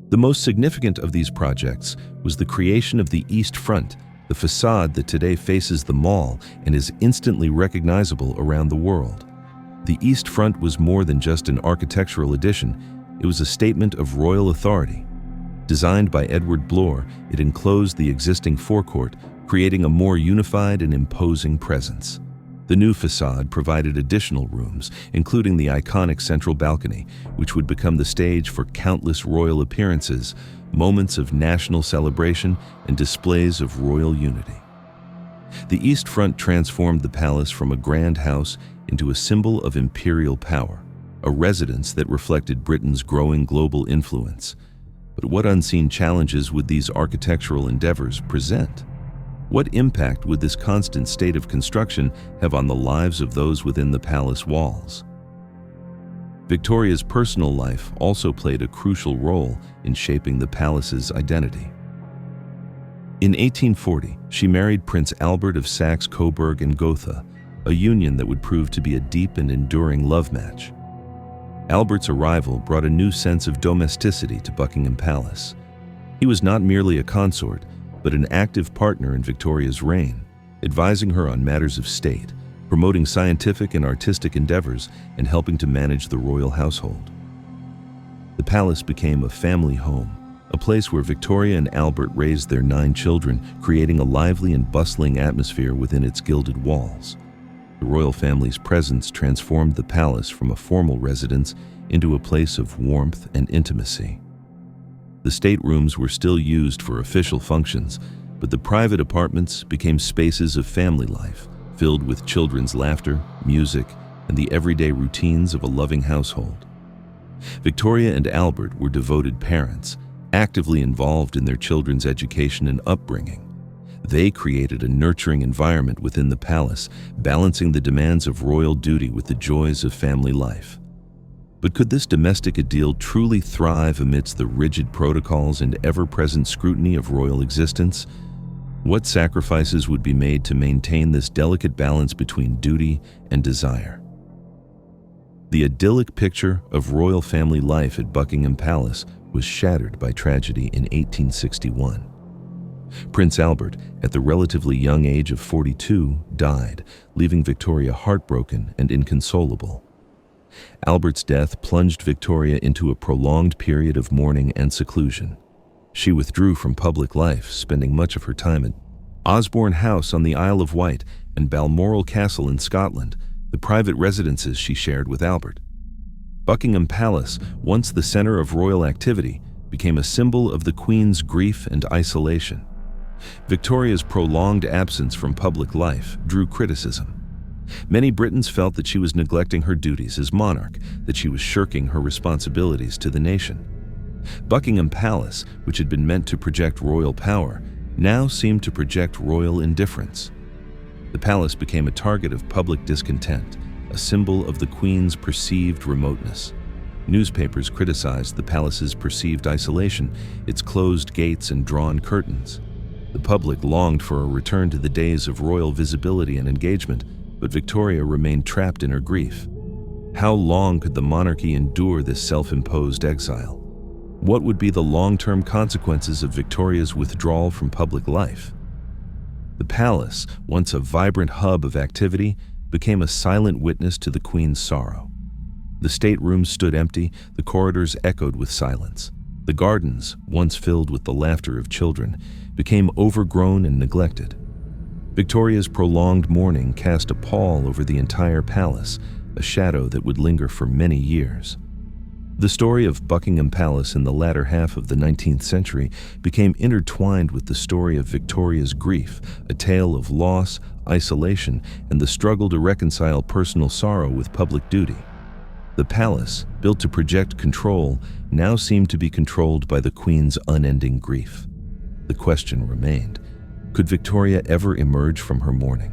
Speaker 1: The most significant of these projects was the creation of the East Front, the facade that today faces the Mall and is instantly recognizable around the world. The East Front was more than just an architectural addition, it was a statement of royal authority. Designed by Edward Bloor, it enclosed the existing forecourt, creating a more unified and imposing presence. The new facade provided additional rooms, including the iconic central balcony, which would become the stage for countless royal appearances, moments of national celebration, and displays of royal unity. The East Front transformed the palace from a grand house into a symbol of imperial power, a residence that reflected Britain's growing global influence. But what unseen challenges would these architectural endeavors present? What impact would this constant state of construction have on the lives of those within the palace walls? Victoria's personal life also played a crucial role in shaping the palace's identity. In 1840, she married Prince Albert of Saxe-Coburg and Gotha, a union that would prove to be a deep and enduring love match. Albert's arrival brought a new sense of domesticity to Buckingham Palace. He was not merely a consort, but an active partner in Victoria's reign, advising her on matters of state, promoting scientific and artistic endeavors, and helping to manage the royal household. The palace became a family home, a place where Victoria and Albert raised their 9 children, creating a lively and bustling atmosphere within its gilded walls. The royal family's presence transformed the palace from a formal residence into a place of warmth and intimacy. The staterooms were still used for official functions, but the private apartments became spaces of family life, filled with children's laughter, music, and the everyday routines of a loving household. Victoria and Albert were devoted parents, actively involved in their children's education and upbringing. They created a nurturing environment within the palace, balancing the demands of royal duty with the joys of family life. But could this domestic idyll truly thrive amidst the rigid protocols and ever-present scrutiny of royal existence? What sacrifices would be made to maintain this delicate balance between duty and desire? The idyllic picture of royal family life at Buckingham Palace was shattered by tragedy in 1861. Prince Albert, at the relatively young age of 42, died, leaving Victoria heartbroken and inconsolable. Albert's death plunged Victoria into a prolonged period of mourning and seclusion. She withdrew from public life, spending much of her time at Osborne House on the Isle of Wight and Balmoral Castle in Scotland, the private residences she shared with Albert. Buckingham Palace, once the center of royal activity, became a symbol of the Queen's grief and isolation. Victoria's prolonged absence from public life drew criticism. Many Britons felt that she was neglecting her duties as monarch, that she was shirking her responsibilities to the nation. Buckingham Palace, which had been meant to project royal power, now seemed to project royal indifference. The palace became a target of public discontent, a symbol of the Queen's perceived remoteness. Newspapers criticized the palace's perceived isolation, its closed gates and drawn curtains. The public longed for a return to the days of royal visibility and engagement, but Victoria remained trapped in her grief. How long could the monarchy endure this self-imposed exile? What would be the long-term consequences of Victoria's withdrawal from public life? The palace, once a vibrant hub of activity, became a silent witness to the Queen's sorrow. The staterooms stood empty, the corridors echoed with silence. The gardens, once filled with the laughter of children, became overgrown and neglected. Victoria's prolonged mourning cast a pall over the entire palace, a shadow that would linger for many years. The story of Buckingham Palace in the latter half of the 19th century became intertwined with the story of Victoria's grief, a tale of loss, isolation, and the struggle to reconcile personal sorrow with public duty. The palace, built to project control, now seemed to be controlled by the Queen's unending grief. The question remained, could Victoria ever emerge from her mourning?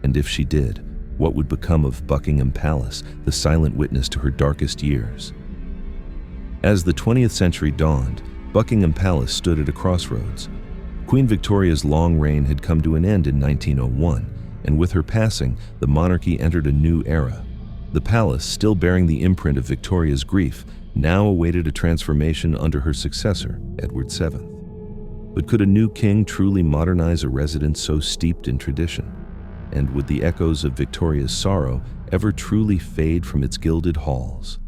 Speaker 1: And if she did, what would become of Buckingham Palace, the silent witness to her darkest years? As the 20th century dawned, Buckingham Palace stood at a crossroads. Queen Victoria's long reign had come to an end in 1901, and with her passing, the monarchy entered a new era. The palace, still bearing the imprint of Victoria's grief, now awaited a transformation under her successor, Edward VII. But could a new king truly modernize a residence so steeped in tradition? And would the echoes of Victoria's sorrow ever truly fade from its gilded halls?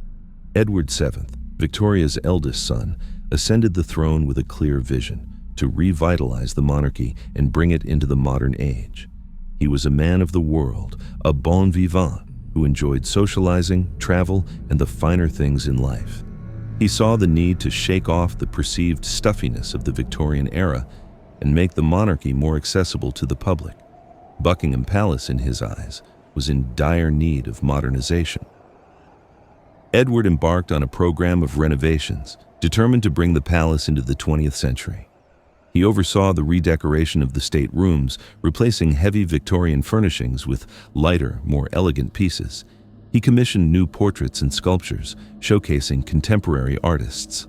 Speaker 1: Edward VII, Victoria's eldest son, ascended the throne with a clear vision to revitalize the monarchy and bring it into the modern age. He was a man of the world, a bon vivant, who enjoyed socializing, travel, and the finer things in life. He saw the need to shake off the perceived stuffiness of the Victorian era and make the monarchy more accessible to the public. Buckingham Palace, in his eyes, was in dire need of modernization. Edward embarked on a program of renovations, determined to bring the palace into the 20th century. He oversaw the redecoration of the state rooms, replacing heavy Victorian furnishings with lighter, more elegant pieces. He commissioned new portraits and sculptures, showcasing contemporary artists.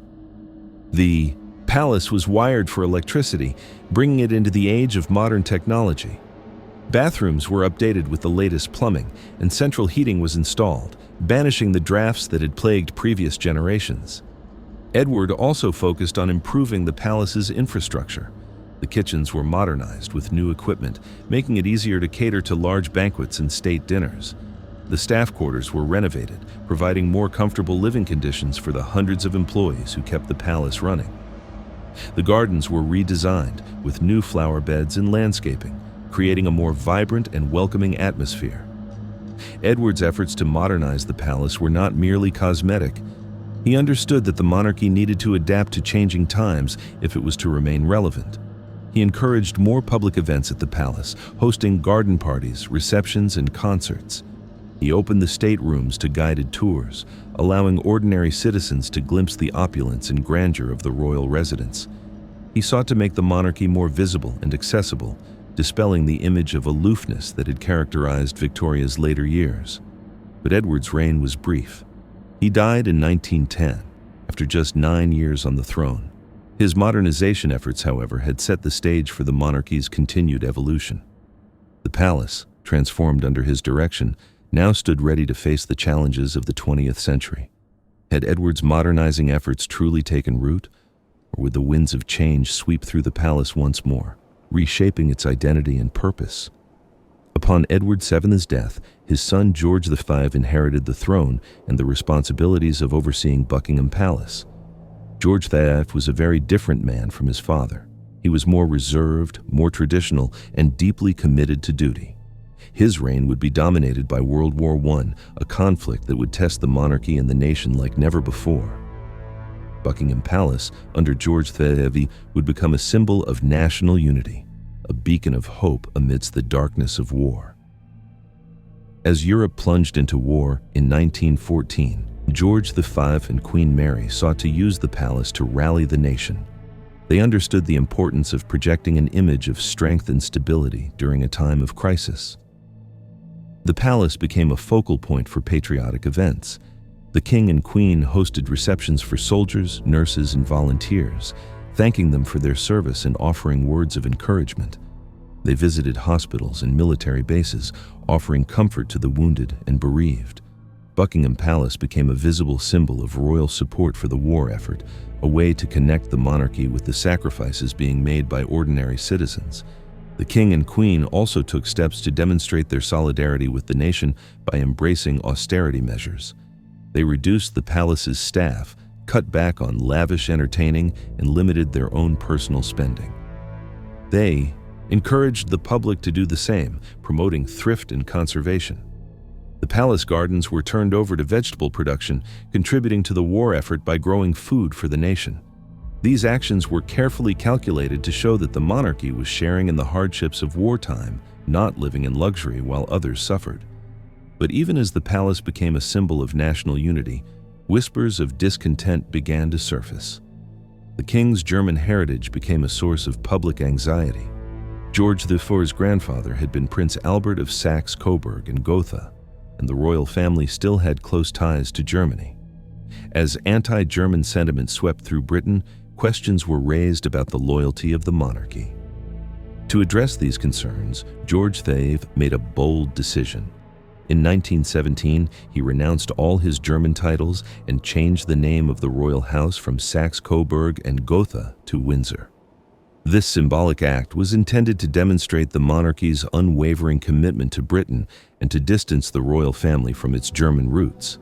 Speaker 1: The palace was wired for electricity, bringing it into the age of modern technology. Bathrooms were updated with the latest plumbing, and central heating was installed, banishing the drafts that had plagued previous generations. Edward also focused on improving the palace's infrastructure. The kitchens were modernized with new equipment, making it easier to cater to large banquets and state dinners. The staff quarters were renovated, providing more comfortable living conditions for the hundreds of employees who kept the palace running. The gardens were redesigned with new flower beds and landscaping, creating a more vibrant and welcoming atmosphere. Edward's efforts to modernize the palace were not merely cosmetic. He understood that the monarchy needed to adapt to changing times if it was to remain relevant. He encouraged more public events at the palace, hosting garden parties, receptions, and concerts. He opened the staterooms to guided tours, allowing ordinary citizens to glimpse the opulence and grandeur of the royal residence. He sought to make the monarchy more visible and accessible, dispelling the image of aloofness that had characterized Victoria's later years. But Edward's reign was brief. He died in 1910, after just 9 years on the throne. His modernization efforts, however, had set the stage for the monarchy's continued evolution. The palace, transformed under his direction, now stood ready to face the challenges of the 20th century. Had Edward's modernizing efforts truly taken root, or would the winds of change sweep through the palace once more, reshaping its identity and purpose? Upon Edward VII's death, his son George V inherited the throne and the responsibilities of overseeing Buckingham Palace. George V was a very different man from his father. He was more reserved, more traditional, and deeply committed to duty. His reign would be dominated by World War I, a conflict that would test the monarchy and the nation like never before. Buckingham Palace, under George V, would become a symbol of national unity, a beacon of hope amidst the darkness of war. As Europe plunged into war in 1914, George V and Queen Mary sought to use the palace to rally the nation. They understood the importance of projecting an image of strength and stability during a time of crisis. The palace became a focal point for patriotic events. The king and queen hosted receptions for soldiers, nurses, and volunteers, thanking them for their service and offering words of encouragement. They visited hospitals and military bases, offering comfort to the wounded and bereaved. Buckingham Palace became a visible symbol of royal support for the war effort, a way to connect the monarchy with the sacrifices being made by ordinary citizens. The king and queen also took steps to demonstrate their solidarity with the nation by embracing austerity measures. They reduced the palace's staff, cut back on lavish entertaining, and limited their own personal spending. They encouraged the public to do the same, promoting thrift and conservation. The palace gardens were turned over to vegetable production, contributing to the war effort by growing food for the nation. These actions were carefully calculated to show that the monarchy was sharing in the hardships of wartime, not living in luxury while others suffered. But even as the palace became a symbol of national unity, whispers of discontent began to surface. The king's German heritage became a source of public anxiety. George IV's grandfather had been Prince Albert of Saxe-Coburg and Gotha, and the royal family still had close ties to Germany. As anti-German sentiment swept through Britain, questions were raised about the loyalty of the monarchy. To address these concerns, George V made a bold decision. In 1917, he renounced all his German titles and changed the name of the royal house from Saxe-Coburg and Gotha to Windsor. This symbolic act was intended to demonstrate the monarchy's unwavering commitment to Britain and to distance the royal family from its German roots.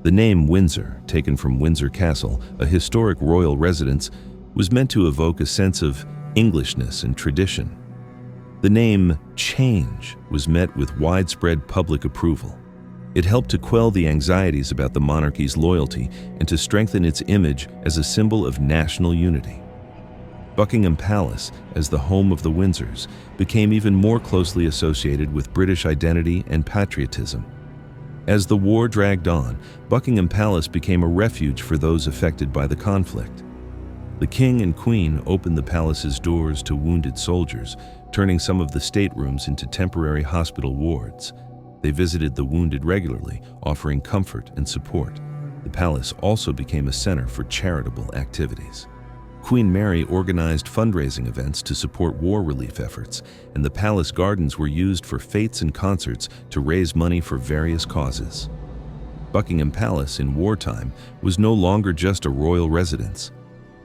Speaker 1: The name Windsor, taken from Windsor Castle, a historic royal residence, was meant to evoke a sense of Englishness and tradition. The name change was met with widespread public approval. It helped to quell the anxieties about the monarchy's loyalty and to strengthen its image as a symbol of national unity. Buckingham Palace, as the home of the Windsors, became even more closely associated with British identity and patriotism. As the war dragged on, Buckingham Palace became a refuge for those affected by the conflict. The king and queen opened the palace's doors to wounded soldiers, turning some of the staterooms into temporary hospital wards. They visited the wounded regularly, offering comfort and support. The palace also became a center for charitable activities. Queen Mary organized fundraising events to support war relief efforts, and the palace gardens were used for fetes and concerts to raise money for various causes. Buckingham Palace in wartime was no longer just a royal residence.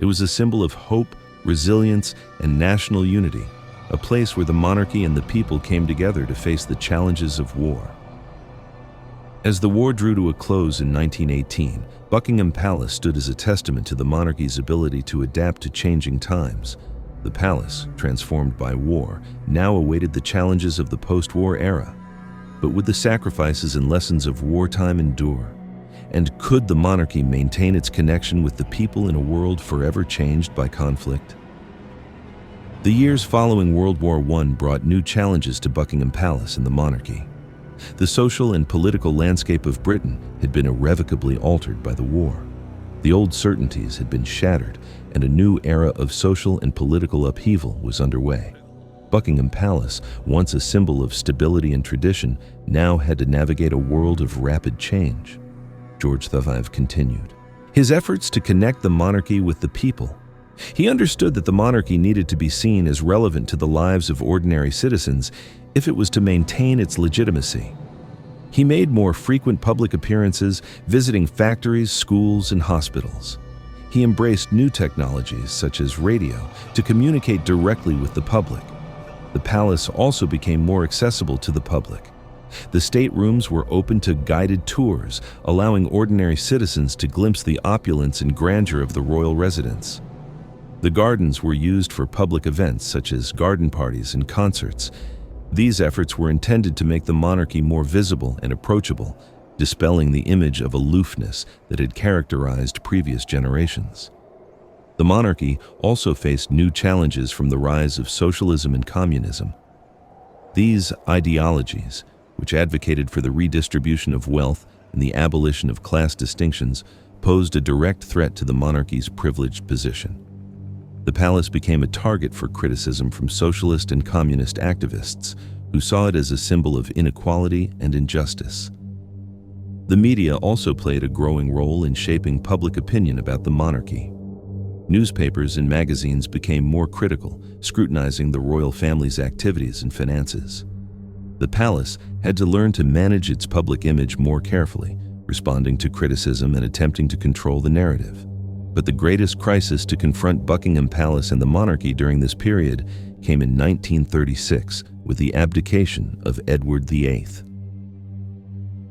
Speaker 1: It was a symbol of hope, resilience, and national unity, a place where the monarchy and the people came together to face the challenges of war. As the war drew to a close in 1918, Buckingham Palace stood as a testament to the monarchy's ability to adapt to changing times. The palace, transformed by war, now awaited the challenges of the post-war era. But would the sacrifices and lessons of wartime endure? And could the monarchy maintain its connection with the people in a world forever changed by conflict? The years following World War I brought new challenges to Buckingham Palace and the monarchy. The social and political landscape of Britain had been irrevocably altered by the war. The old certainties had been shattered, and a new era of social and political upheaval was underway. Buckingham Palace, once a symbol of stability and tradition, now had to navigate a world of rapid change. George V continued his efforts to connect the monarchy with the people. He understood that the monarchy needed to be seen as relevant to the lives of ordinary citizens if it was to maintain its legitimacy. He made more frequent public appearances, visiting factories, schools, and hospitals. He embraced new technologies, such as radio, to communicate directly with the public. The palace also became more accessible to the public. The staterooms were open to guided tours, allowing ordinary citizens to glimpse the opulence and grandeur of the royal residence. The gardens were used for public events such as garden parties and concerts. These efforts were intended to make the monarchy more visible and approachable, dispelling the image of aloofness that had characterized previous generations. The monarchy also faced new challenges from the rise of socialism and communism. These ideologies, which advocated for the redistribution of wealth and the abolition of class distinctions, posed a direct threat to the monarchy's privileged position. The palace became a target for criticism from socialist and communist activists who saw it as a symbol of inequality and injustice. The media also played a growing role in shaping public opinion about the monarchy. Newspapers and magazines became more critical, scrutinizing the royal family's activities and finances. The palace had to learn to manage its public image more carefully, responding to criticism and attempting to control the narrative. But the greatest crisis to confront Buckingham Palace and the monarchy during this period came in 1936 with the abdication of Edward VIII.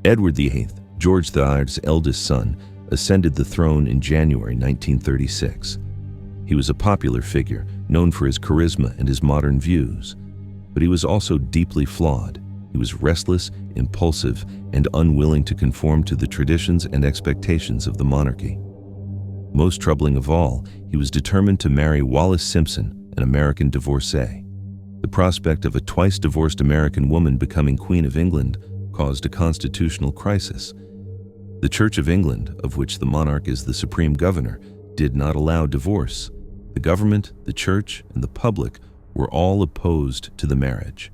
Speaker 1: Edward VIII, George III's eldest son, ascended the throne in January 1936. He was a popular figure, known for his charisma and his modern views. But he was also deeply flawed. He was restless, impulsive, and unwilling to conform to the traditions and expectations of the monarchy. Most troubling of all, he was determined to marry Wallis Simpson, an American divorcee. The prospect of a twice-divorced American woman becoming Queen of England caused a constitutional crisis. The Church of England, of which the monarch is the supreme governor, did not allow divorce. The government, the church, and the public were all opposed to the marriage.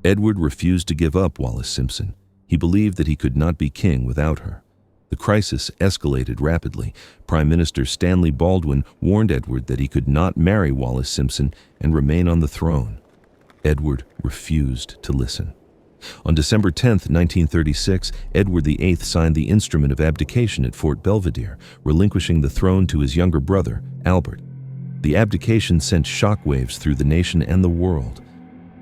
Speaker 1: Edward refused to give up Wallis Simpson. He believed that he could not be king without her. The crisis escalated rapidly. Prime Minister Stanley Baldwin warned Edward that he could not marry Wallis Simpson and remain on the throne. Edward refused to listen. On December 10, 1936, Edward VIII signed the instrument of abdication at Fort Belvedere, relinquishing the throne to his younger brother, Albert. The abdication sent shockwaves through the nation and the world.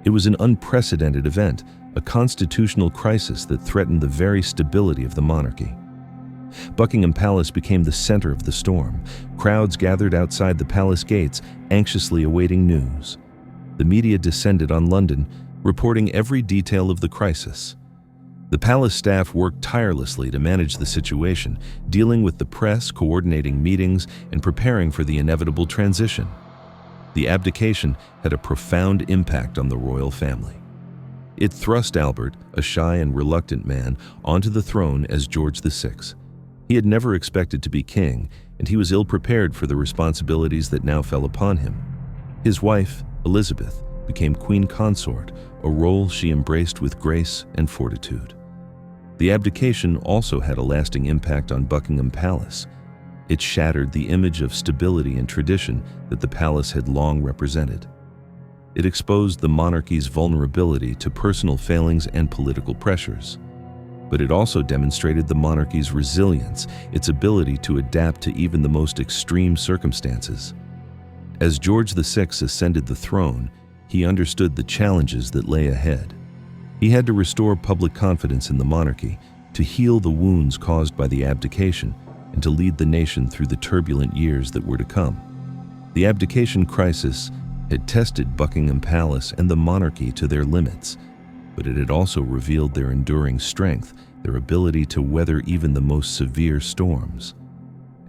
Speaker 1: It was an unprecedented event, a constitutional crisis that threatened the very stability of the monarchy. Buckingham Palace became the center of the storm. Crowds gathered outside the palace gates, anxiously awaiting news. The media descended on London, reporting every detail of the crisis. The palace staff worked tirelessly to manage the situation, dealing with the press, coordinating meetings, and preparing for the inevitable transition. The abdication had a profound impact on the royal family. It thrust Albert, a shy and reluctant man, onto the throne as George VI. He had never expected to be king, and he was ill-prepared for the responsibilities that now fell upon him. His wife, Elizabeth, became queen consort, a role she embraced with grace and fortitude. The abdication also had a lasting impact on Buckingham Palace. It shattered the image of stability and tradition that the palace had long represented. It exposed the monarchy's vulnerability to personal failings and political pressures. But it also demonstrated the monarchy's resilience, its ability to adapt to even the most extreme circumstances. As George VI ascended the throne, he understood the challenges that lay ahead. He had to restore public confidence in the monarchy, to heal the wounds caused by the abdication, and to lead the nation through the turbulent years that were to come. The abdication crisis had tested Buckingham Palace and the monarchy to their limits, but it had also revealed their enduring strength, their ability to weather even the most severe storms.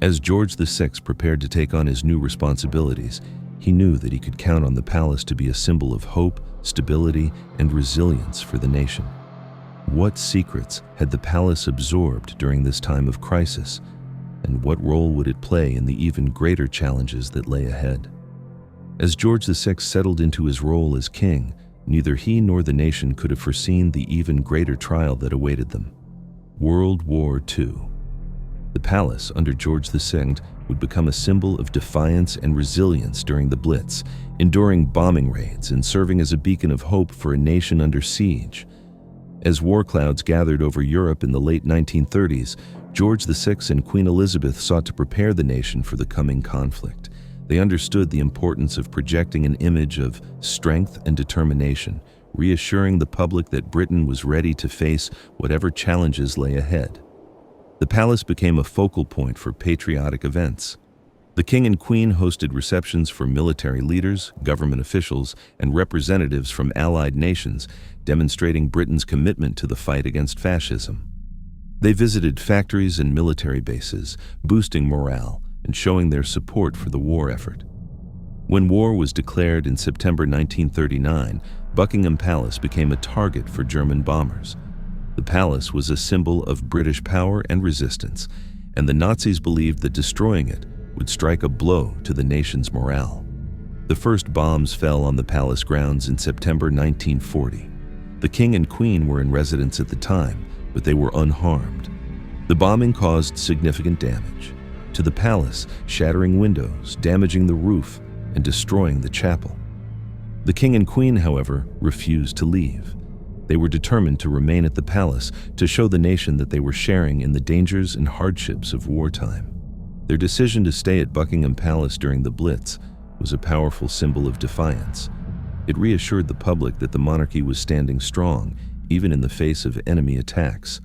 Speaker 1: As George VI prepared to take on his new responsibilities, He knew that he could count on the palace to be a symbol of hope, stability, and resilience for the nation. What secrets had the palace absorbed during this time of crisis, and what role would it play in the even greater challenges that lay ahead? As George VI settled into his role as king, neither he nor the nation could have foreseen the even greater trial that awaited them: World War II. The palace under George VI would become a symbol of defiance and resilience during the Blitz, enduring bombing raids and serving as a beacon of hope for a nation under siege. As war clouds gathered over Europe in the late 1930s, George VI and Queen Elizabeth sought to prepare the nation for the coming conflict. They understood the importance of projecting an image of strength and determination, reassuring the public that Britain was ready to face whatever challenges lay ahead. The palace became a focal point for patriotic events. The King and Queen hosted receptions for military leaders, government officials, and representatives from allied nations, demonstrating Britain's commitment to the fight against fascism. They visited factories and military bases, boosting morale and showing their support for the war effort. When war was declared in September 1939, Buckingham Palace became a target for German bombers. The palace was a symbol of British power and resistance, and the Nazis believed that destroying it would strike a blow to the nation's morale. The first bombs fell on the palace grounds in September 1940. The King and Queen were in residence at the time, but they were unharmed. The bombing caused significant damage to the palace, shattering windows, damaging the roof, and destroying the chapel. The King and Queen, however, refused to leave. They were determined to remain at the palace to show the nation that they were sharing in the dangers and hardships of wartime. Their decision to stay at Buckingham Palace during the Blitz was a powerful symbol of defiance. It reassured the public that the monarchy was standing strong, even in the face of enemy attacks.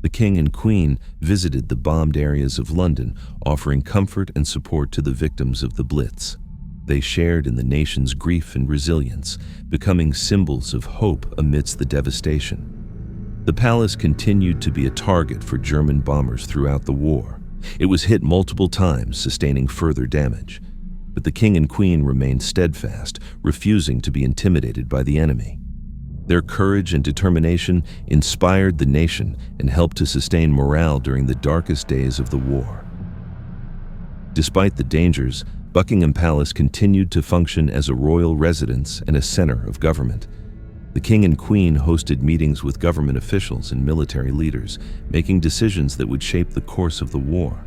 Speaker 1: The King and Queen visited the bombed areas of London, offering comfort and support to the victims of the Blitz. They shared in the nation's grief and resilience, becoming symbols of hope amidst the devastation. The palace continued to be a target for German bombers throughout the war. It was hit multiple times, sustaining further damage. But the King and Queen remained steadfast, refusing to be intimidated by the enemy. Their courage and determination inspired the nation and helped to sustain morale during the darkest days of the war. Despite the dangers, Buckingham Palace continued to function as a royal residence and a center of government. The King and Queen hosted meetings with government officials and military leaders, making decisions that would shape the course of the war.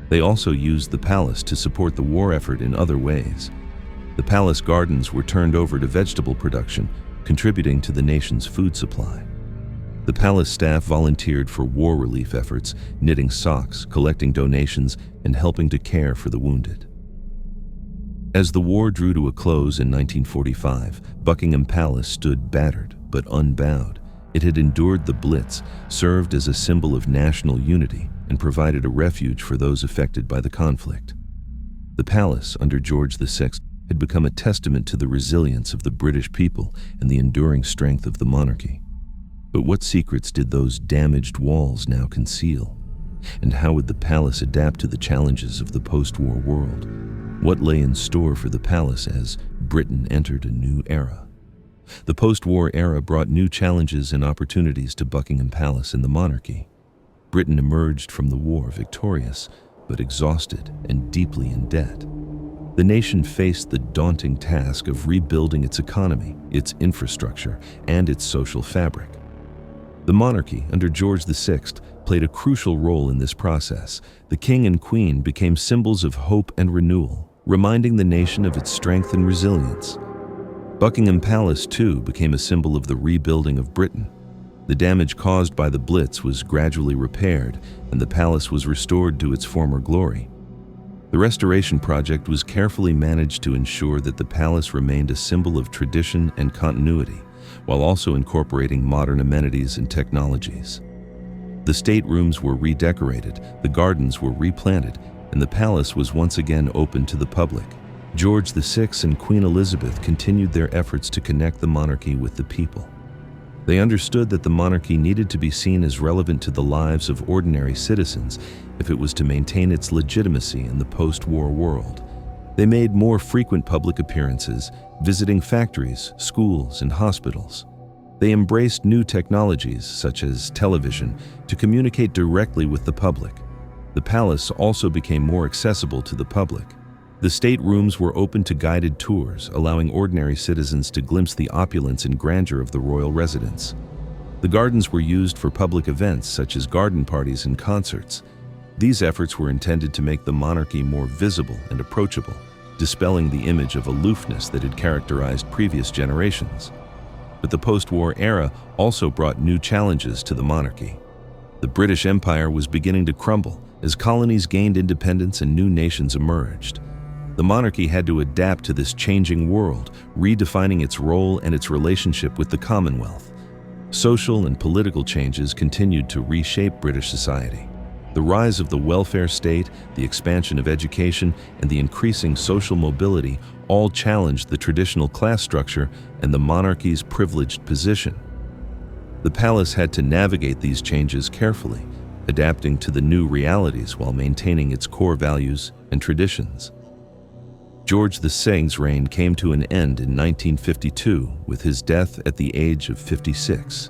Speaker 1: They also used the palace to support the war effort in other ways. The palace gardens were turned over to vegetable production, contributing to the nation's food supply. The palace staff volunteered for war relief efforts, knitting socks, collecting donations, and helping to care for the wounded. As the war drew to a close in 1945, Buckingham Palace stood battered but unbowed. It had endured the Blitz, served as a symbol of national unity, and provided a refuge for those affected by the conflict. The palace, under George VI, had become a testament to the resilience of the British people and the enduring strength of the monarchy. But what secrets did those damaged walls now conceal? And how would the palace adapt to the challenges of the post-war world? What lay in store for the palace as Britain entered a new era? The post-war era brought new challenges and opportunities to Buckingham Palace and the monarchy. Britain emerged from the war victorious, but exhausted and deeply in debt. The nation faced the daunting task of rebuilding its economy, its infrastructure, and its social fabric. The monarchy, under George VI, played a crucial role in this process. The King and Queen became symbols of hope and renewal, reminding the nation of its strength and resilience. Buckingham Palace, too, became a symbol of the rebuilding of Britain. The damage caused by the Blitz was gradually repaired, and the palace was restored to its former glory. The restoration project was carefully managed to ensure that the palace remained a symbol of tradition and continuity, while also incorporating modern amenities and technologies. The staterooms were redecorated, the gardens were replanted, and the palace was once again open to the public. George VI and Queen Elizabeth continued their efforts to connect the monarchy with the people. They understood that the monarchy needed to be seen as relevant to the lives of ordinary citizens if it was to maintain its legitimacy in the post-war world. They made more frequent public appearances, visiting factories, schools, and hospitals. They embraced new technologies, such as television, to communicate directly with the public. The palace also became more accessible to the public. The state rooms were open to guided tours, allowing ordinary citizens to glimpse the opulence and grandeur of the royal residence. The gardens were used for public events such as garden parties and concerts. These efforts were intended to make the monarchy more visible and approachable, dispelling the image of aloofness that had characterized previous generations. But the post-war era also brought new challenges to the monarchy. The British Empire was beginning to crumble as colonies gained independence and new nations emerged. The monarchy had to adapt to this changing world, redefining its role and its relationship with the Commonwealth. Social and political changes continued to reshape British society. The rise of the welfare state, the expansion of education, and the increasing social mobility all challenged the traditional class structure and the monarchy's privileged position. The palace had to navigate these changes carefully, adapting to the new realities while maintaining its core values and traditions. George VI's reign came to an end in 1952 with his death at the age of 56.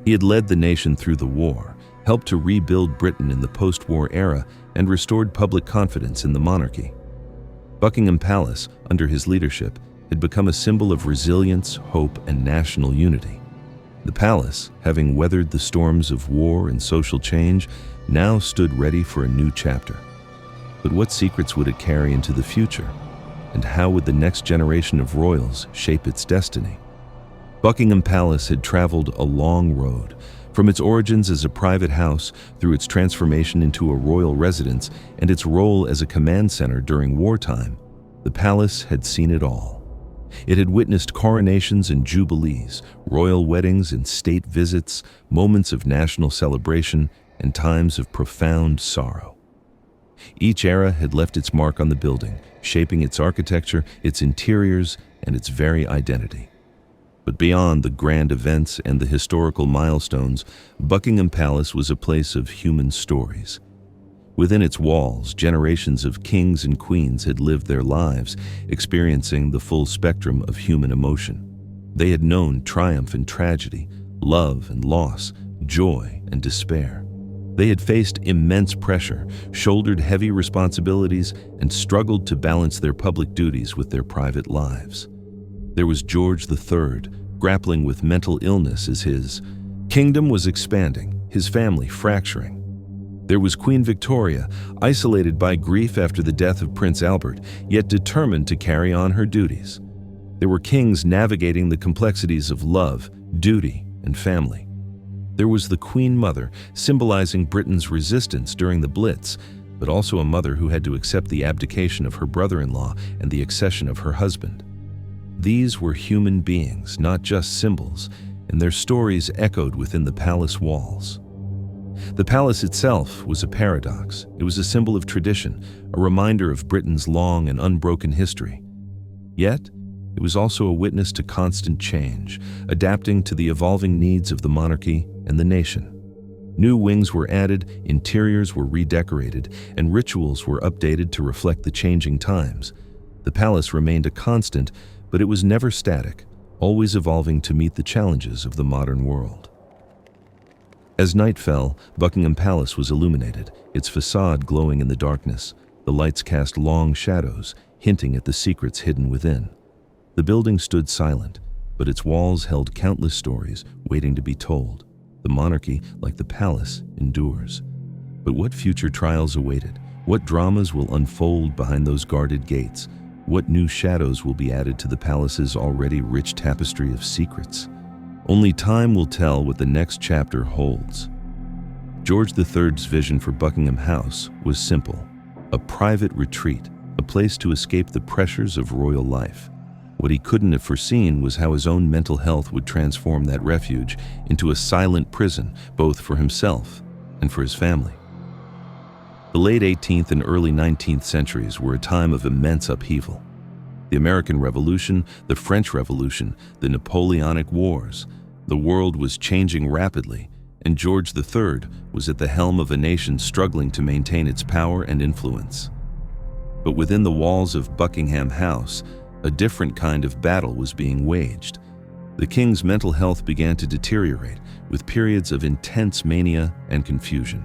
Speaker 1: He had led the nation through the war, helped to rebuild Britain in the post-war era, and restored public confidence in the monarchy. Buckingham Palace, under his leadership, had become a symbol of resilience, hope, and national unity. The palace, having weathered the storms of war and social change, now stood ready for a new chapter. But what secrets would it carry into the future? And how would the next generation of royals shape its destiny? Buckingham Palace had traveled a long road, from its origins as a private house through its transformation into a royal residence and its role as a command center during wartime. The palace had seen it all. It had witnessed coronations and jubilees, royal weddings and state visits, moments of national celebration, and times of profound sorrow. Each era had left its mark on the building, shaping its architecture, its interiors, and its very identity. But beyond the grand events and the historical milestones, Buckingham Palace was a place of human stories. Within its walls, generations of kings and queens had lived their lives, experiencing the full spectrum of human emotion. They had known triumph and tragedy, love and loss, joy and despair. They had faced immense pressure, shouldered heavy responsibilities, and struggled to balance their public duties with their private lives. There was George III, grappling with mental illness as his kingdom was expanding, his family fracturing. There was Queen Victoria, isolated by grief after the death of Prince Albert, yet determined to carry on her duties. There were kings navigating the complexities of love, duty, and family. There was the Queen Mother, symbolizing Britain's resistance during the Blitz, but also a mother who had to accept the abdication of her brother-in-law and the accession of her husband. These were human beings, not just symbols, and their stories echoed within the palace walls. The palace itself was a paradox. It was a symbol of tradition, a reminder of Britain's long and unbroken history. Yet, it was also a witness to constant change, adapting to the evolving needs of the monarchy and the nation. New wings were added, interiors were redecorated, and rituals were updated to reflect the changing times. The palace remained a constant, but it was never static, always evolving to meet the challenges of the modern world. As night fell, Buckingham Palace was illuminated, its facade glowing in the darkness. The lights cast long shadows, hinting at the secrets hidden within. The building stood silent, but its walls held countless stories waiting to be told. The monarchy, like the palace, endures. But what future trials awaited? What dramas will unfold behind those guarded gates? What new shadows will be added to the palace's already rich tapestry of secrets? Only time will tell what the next chapter holds. George III's vision for Buckingham House was simple: a private retreat, a place to escape the pressures of royal life. What he couldn't have foreseen was how his own mental health would transform that refuge into a silent prison, both for himself and for his family. The late 18th and early 19th centuries were a time of immense upheaval. The American Revolution, the French Revolution, the Napoleonic Wars. The world was changing rapidly, and George III was at the helm of a nation struggling to maintain its power and influence. But within the walls of Buckingham House, a different kind of battle was being waged. The king's mental health began to deteriorate, with periods of intense mania and confusion.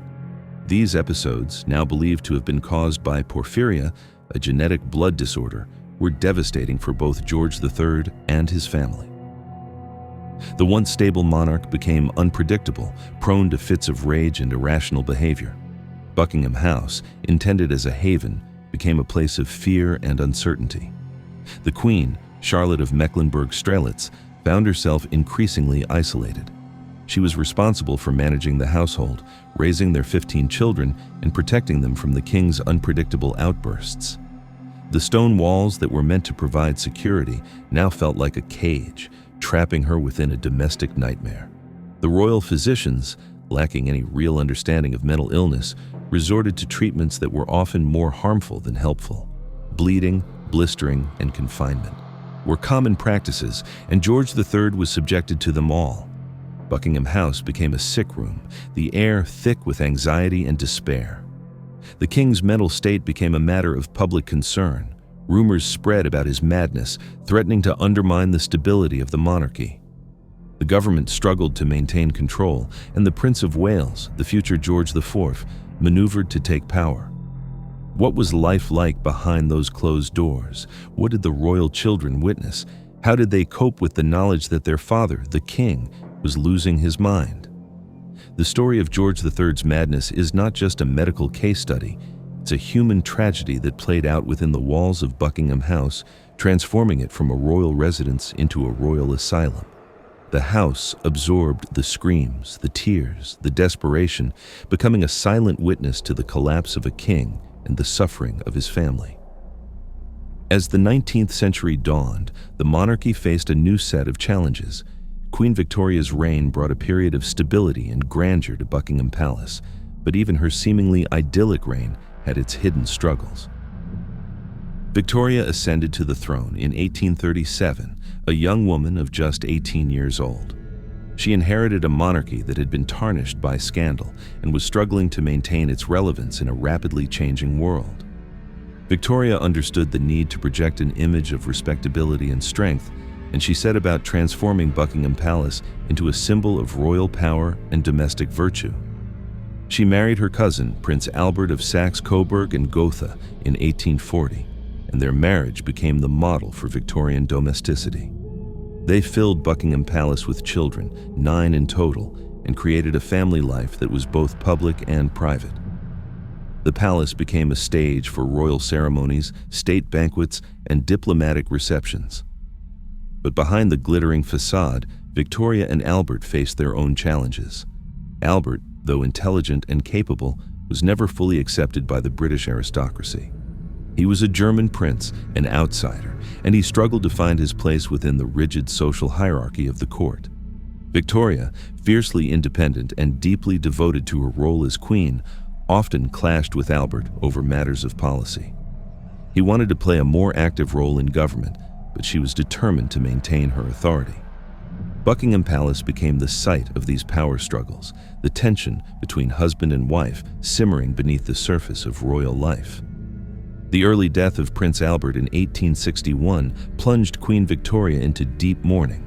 Speaker 1: These episodes, now believed to have been caused by porphyria, a genetic blood disorder, were devastating for both George III and his family. The once stable monarch became unpredictable, prone to fits of rage and irrational behavior. Buckingham House, intended as a haven, became a place of fear and uncertainty. The Queen, Charlotte of Mecklenburg-Strelitz, found herself increasingly isolated. She was responsible for managing the household, raising their 15 children, and protecting them from the king's unpredictable outbursts. The stone walls that were meant to provide security now felt like a cage, trapping her within a domestic nightmare. The royal physicians, lacking any real understanding of mental illness, resorted to treatments that were often more harmful than helpful. Bleeding, blistering, and confinement were common practices, and George III was subjected to them all. Buckingham House became a sick room, the air thick with anxiety and despair. The king's mental state became a matter of public concern. Rumors spread about his madness, threatening to undermine the stability of the monarchy. The government struggled to maintain control, and the Prince of Wales, the future George IV, maneuvered to take power. What was life like behind those closed doors? What did the royal children witness? How did they cope with the knowledge that their father, the king, was losing his mind? The story of George III's madness is not just a medical case study. It's a human tragedy that played out within the walls of Buckingham House, transforming it from a royal residence into a royal asylum. The house absorbed the screams, the tears, the desperation, becoming a silent witness to the collapse of a king and the suffering of his family. As the 19th century dawned, the monarchy faced a new set of challenges. Queen Victoria's reign brought a period of stability and grandeur to Buckingham Palace, but even her seemingly idyllic reign had its hidden struggles. Victoria ascended to the throne in 1837, a young woman of just 18 years old. She inherited a monarchy that had been tarnished by scandal and was struggling to maintain its relevance in a rapidly changing world. Victoria understood the need to project an image of respectability and strength, and she set about transforming Buckingham Palace into a symbol of royal power and domestic virtue. She married her cousin, Prince Albert of Saxe-Coburg and Gotha, in 1840, and their marriage became the model for Victorian domesticity. They filled Buckingham Palace with children, 9 in total, and created a family life that was both public and private. The palace became a stage for royal ceremonies, state banquets, and diplomatic receptions. But behind the glittering facade, Victoria and Albert faced their own challenges. Albert, though intelligent and capable, was never fully accepted by the British aristocracy. He was a German prince, an outsider, and he struggled to find his place within the rigid social hierarchy of the court. Victoria, fiercely independent and deeply devoted to her role as queen, often clashed with Albert over matters of policy. He wanted to play a more active role in government, but she was determined to maintain her authority. Buckingham Palace became the site of these power struggles, the tension between husband and wife simmering beneath the surface of royal life. The early death of Prince Albert in 1861 plunged Queen Victoria into deep mourning.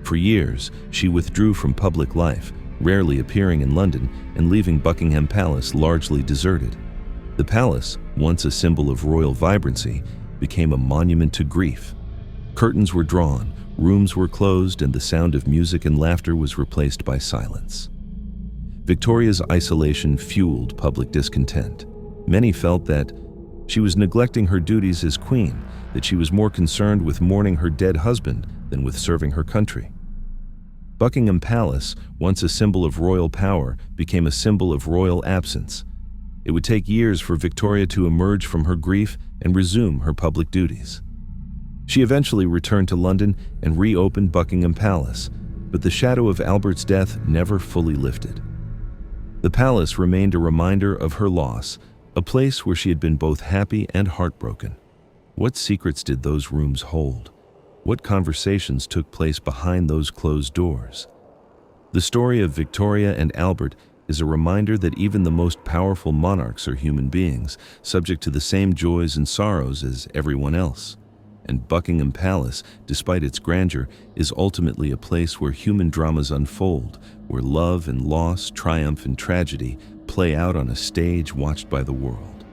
Speaker 1: For years, she withdrew from public life, rarely appearing in London and leaving Buckingham Palace largely deserted. The palace, once a symbol of royal vibrancy, became a monument to grief. Curtains were drawn, rooms were closed, and the sound of music and laughter was replaced by silence. Victoria's isolation fueled public discontent. Many felt that she was neglecting her duties as queen, that she was more concerned with mourning her dead husband than with serving her country. Buckingham Palace, once a symbol of royal power, became a symbol of royal absence. It would take years for Victoria to emerge from her grief and resume her public duties. She eventually returned to London and reopened Buckingham Palace, but the shadow of Albert's death never fully lifted. The palace remained a reminder of her loss, a place where she had been both happy and heartbroken. What secrets did those rooms hold? What conversations took place behind those closed doors? The story of Victoria and Albert is a reminder that even the most powerful monarchs are human beings, subject to the same joys and sorrows as everyone else. And Buckingham Palace, despite its grandeur, is ultimately a place where human dramas unfold, where love and loss, triumph and tragedy play out on a stage watched by the world.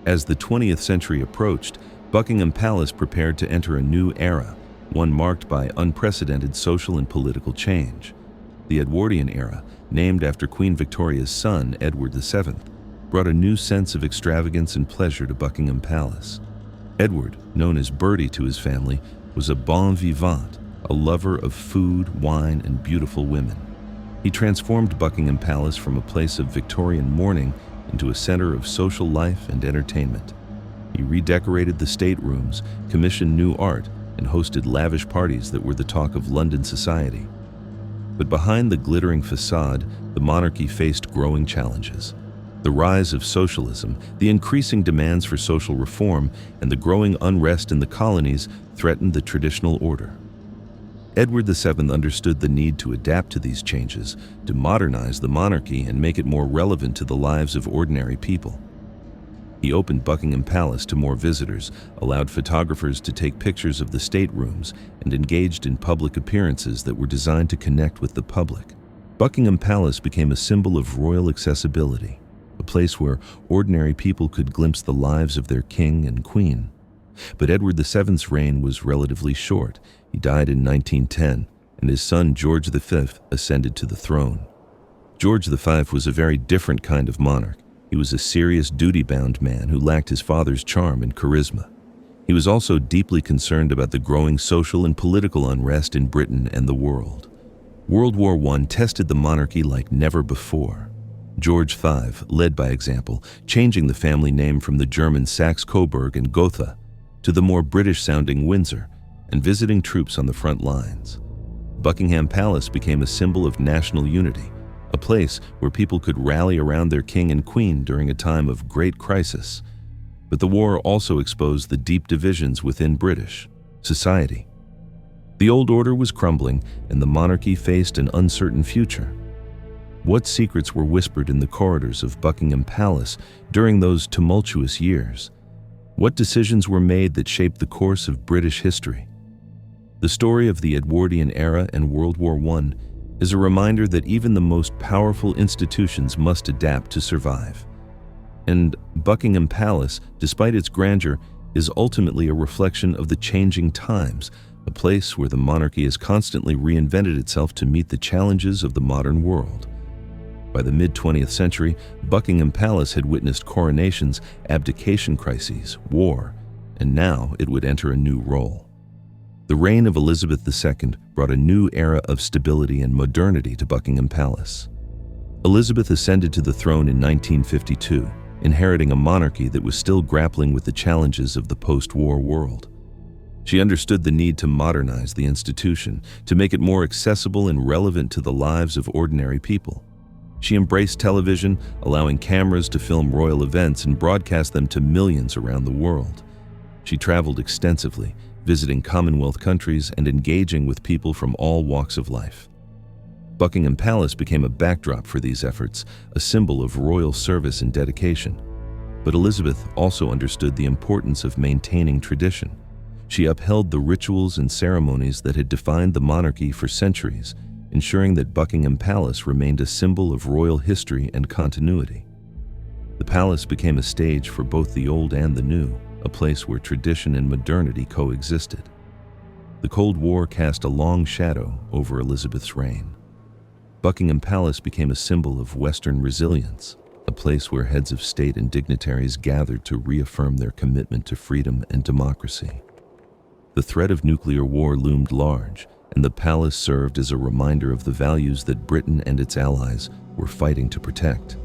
Speaker 1: As the 20th century approached, Buckingham Palace prepared to enter a new era, one marked by unprecedented social and political change. The Edwardian era, named after Queen Victoria's son, Edward VII, brought a new sense of extravagance and pleasure to Buckingham Palace. Edward, known as Bertie to his family, was a bon vivant, a lover of food, wine, and beautiful women. He transformed Buckingham Palace from a place of Victorian mourning into a center of social life and entertainment. He redecorated the staterooms, commissioned new art, and hosted lavish parties that were the talk of London society. But behind the glittering facade, the monarchy faced growing challenges. The rise of socialism, the increasing demands for social reform, and the growing unrest in the colonies threatened the traditional order. Edward VII understood the need to adapt to these changes, to modernize the monarchy and make it more relevant to the lives of ordinary people. He opened Buckingham Palace to more visitors, allowed photographers to take pictures of the staterooms, and engaged in public appearances that were designed to connect with the public. Buckingham Palace became a symbol of royal accessibility, a place where ordinary people could glimpse the lives of their king and queen. But Edward VII's reign was relatively short. He died in 1910, and his son George V ascended to the throne. George V was a very different kind of monarch. He was a serious, duty-bound man who lacked his father's charm and charisma. He was also deeply concerned about the growing social and political unrest in Britain and the world. World War I tested the monarchy like never before. George V led by example, changing the family name from the German Saxe-Coburg and Gotha to the more British-sounding Windsor, and visiting troops on the front lines. Buckingham Palace became a symbol of national unity, a place where people could rally around their king and queen during a time of great crisis. But the war also exposed the deep divisions within British society. The old order was crumbling, and the monarchy faced an uncertain future. What secrets were whispered in the corridors of Buckingham Palace during those tumultuous years? What decisions were made that shaped the course of British history? The story of the Edwardian era and World War I is a reminder that even the most powerful institutions must adapt to survive. And Buckingham Palace, despite its grandeur, is ultimately a reflection of the changing times, a place where the monarchy has constantly reinvented itself to meet the challenges of the modern world. By the mid-20th century, Buckingham Palace had witnessed coronations, abdication crises, war, and now it would enter a new role. The reign of Elizabeth II brought a new era of stability and modernity to Buckingham Palace. Elizabeth ascended to the throne in 1952, inheriting a monarchy that was still grappling with the challenges of the post-war world. She understood the need to modernize the institution, to make it more accessible and relevant to the lives of ordinary people. She embraced television, allowing cameras to film royal events and broadcast them to millions around the world. She traveled extensively, visiting Commonwealth countries and engaging with people from all walks of life. Buckingham Palace became a backdrop for these efforts, a symbol of royal service and dedication. But Elizabeth also understood the importance of maintaining tradition. She upheld the rituals and ceremonies that had defined the monarchy for centuries, ensuring that Buckingham Palace remained a symbol of royal history and continuity. The palace became a stage for both the old and the new, a place where tradition and modernity coexisted. The Cold War cast a long shadow over Elizabeth's reign. Buckingham Palace became a symbol of Western resilience, a place where heads of state and dignitaries gathered to reaffirm their commitment to freedom and democracy. The threat of nuclear war loomed large, and the palace served as a reminder of the values that Britain and its allies were fighting to protect.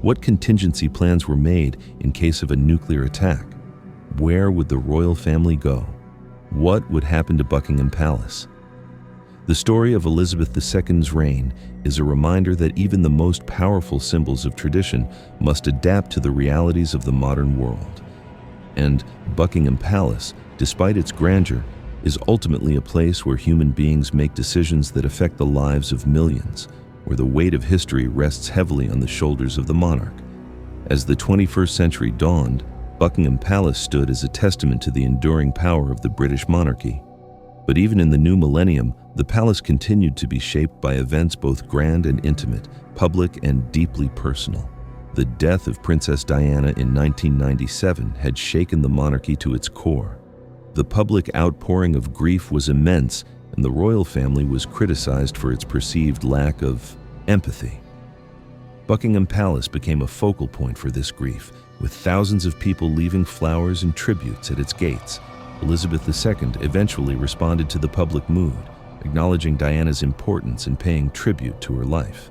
Speaker 1: What contingency plans were made in case of a nuclear attack? Where would the royal family go? What would happen to Buckingham Palace? The story of Elizabeth II's reign is a reminder that even the most powerful symbols of tradition must adapt to the realities of the modern world. And Buckingham Palace, despite its grandeur, is ultimately a place where human beings make decisions that affect the lives of millions, where the weight of history rests heavily on the shoulders of the monarch. As the 21st century dawned, Buckingham Palace stood as a testament to the enduring power of the British monarchy. But even in the new millennium, the palace continued to be shaped by events both grand and intimate, public and deeply personal. The death of Princess Diana in 1997 had shaken the monarchy to its core. The public outpouring of grief was immense, and the royal family was criticized for its perceived lack of empathy. Buckingham Palace became a focal point for this grief, with thousands of people leaving flowers and tributes at its gates. Elizabeth II eventually responded to the public mood, acknowledging Diana's importance and paying tribute to her life.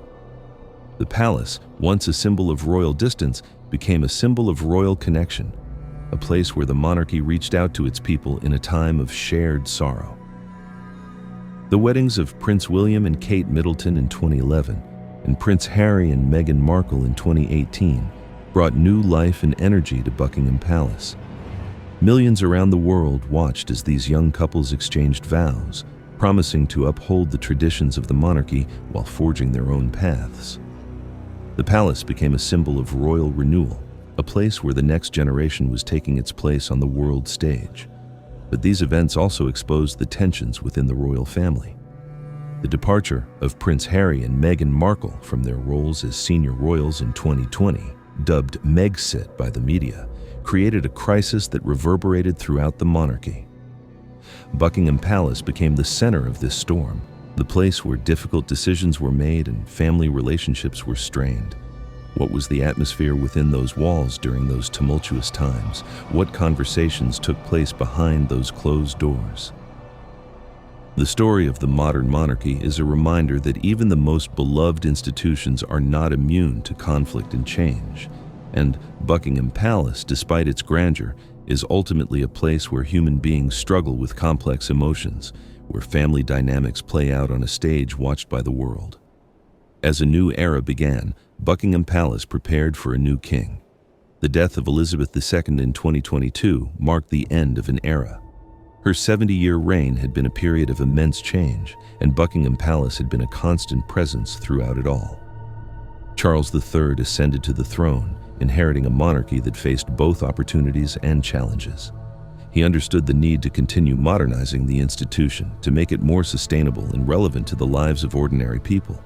Speaker 1: The palace, once a symbol of royal distance, became a symbol of royal connection, a place where the monarchy reached out to its people in a time of shared sorrow. The weddings of Prince William and Kate Middleton in 2011 and Prince Harry and Meghan Markle in 2018 brought new life and energy to Buckingham Palace. Millions around the world watched as these young couples exchanged vows, promising to uphold the traditions of the monarchy while forging their own paths. The palace became a symbol of royal renewal, a place where the next generation was taking its place on the world stage. But these events also exposed the tensions within the royal family. The departure of Prince Harry and Meghan Markle from their roles as senior royals in 2020, dubbed Megxit by the media, created a crisis that reverberated throughout the monarchy. Buckingham Palace became the center of this storm, the place where difficult decisions were made and family relationships were strained. What was the atmosphere within those walls during those tumultuous times? What conversations took place behind those closed doors? The story of the modern monarchy is a reminder that even the most beloved institutions are not immune to conflict and change. And Buckingham Palace, despite its grandeur, is ultimately a place where human beings struggle with complex emotions, where family dynamics play out on a stage watched by the world. As a new era began, Buckingham Palace prepared for a new king. The death of Elizabeth II in 2022 marked the end of an era. Her 70-year reign had been a period of immense change, and Buckingham Palace had been a constant presence throughout it all. Charles III ascended to the throne, inheriting a monarchy that faced both opportunities and challenges. He understood the need to continue modernizing the institution to make it more sustainable and relevant to the lives of ordinary people.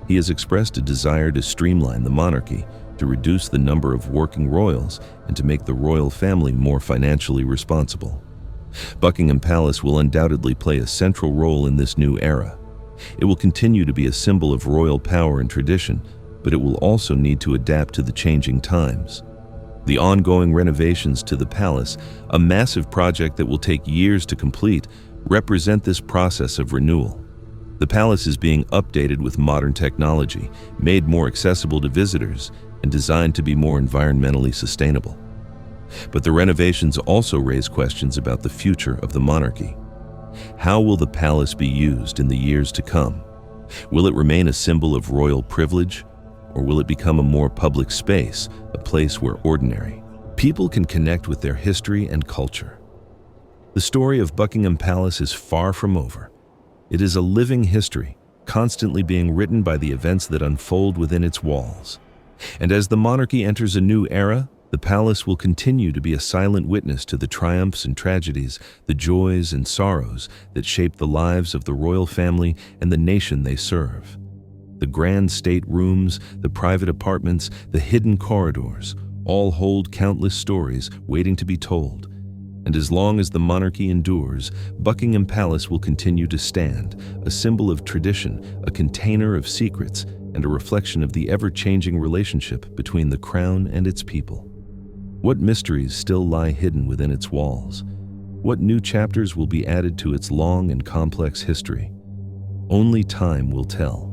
Speaker 1: He has expressed a desire to streamline the monarchy, to reduce the number of working royals, and to make the royal family more financially responsible. Buckingham Palace will undoubtedly play a central role in this new era. It will continue to be a symbol of royal power and tradition, but it will also need to adapt to the changing times. The ongoing renovations to the palace, a massive project that will take years to complete, represent this process of renewal. The palace is being updated with modern technology, made more accessible to visitors, and designed to be more environmentally sustainable. But the renovations also raise questions about the future of the monarchy. How will the palace be used in the years to come? Will it remain a symbol of royal privilege, or will it become a more public space, a place where ordinary people can connect with their history and culture? The story of Buckingham Palace is far from over. It is a living history, constantly being written by the events that unfold within its walls. And as the monarchy enters a new era, the palace will continue to be a silent witness to the triumphs and tragedies, the joys and sorrows that shape the lives of the royal family and the nation they serve. The grand state rooms, the private apartments, the hidden corridors, all hold countless stories waiting to be told. And as long as the monarchy endures, Buckingham Palace will continue to stand, a symbol of tradition, a container of secrets, and a reflection of the ever-changing relationship between the crown and its people. What mysteries still lie hidden within its walls? What new chapters will be added to its long and complex history? Only time will tell.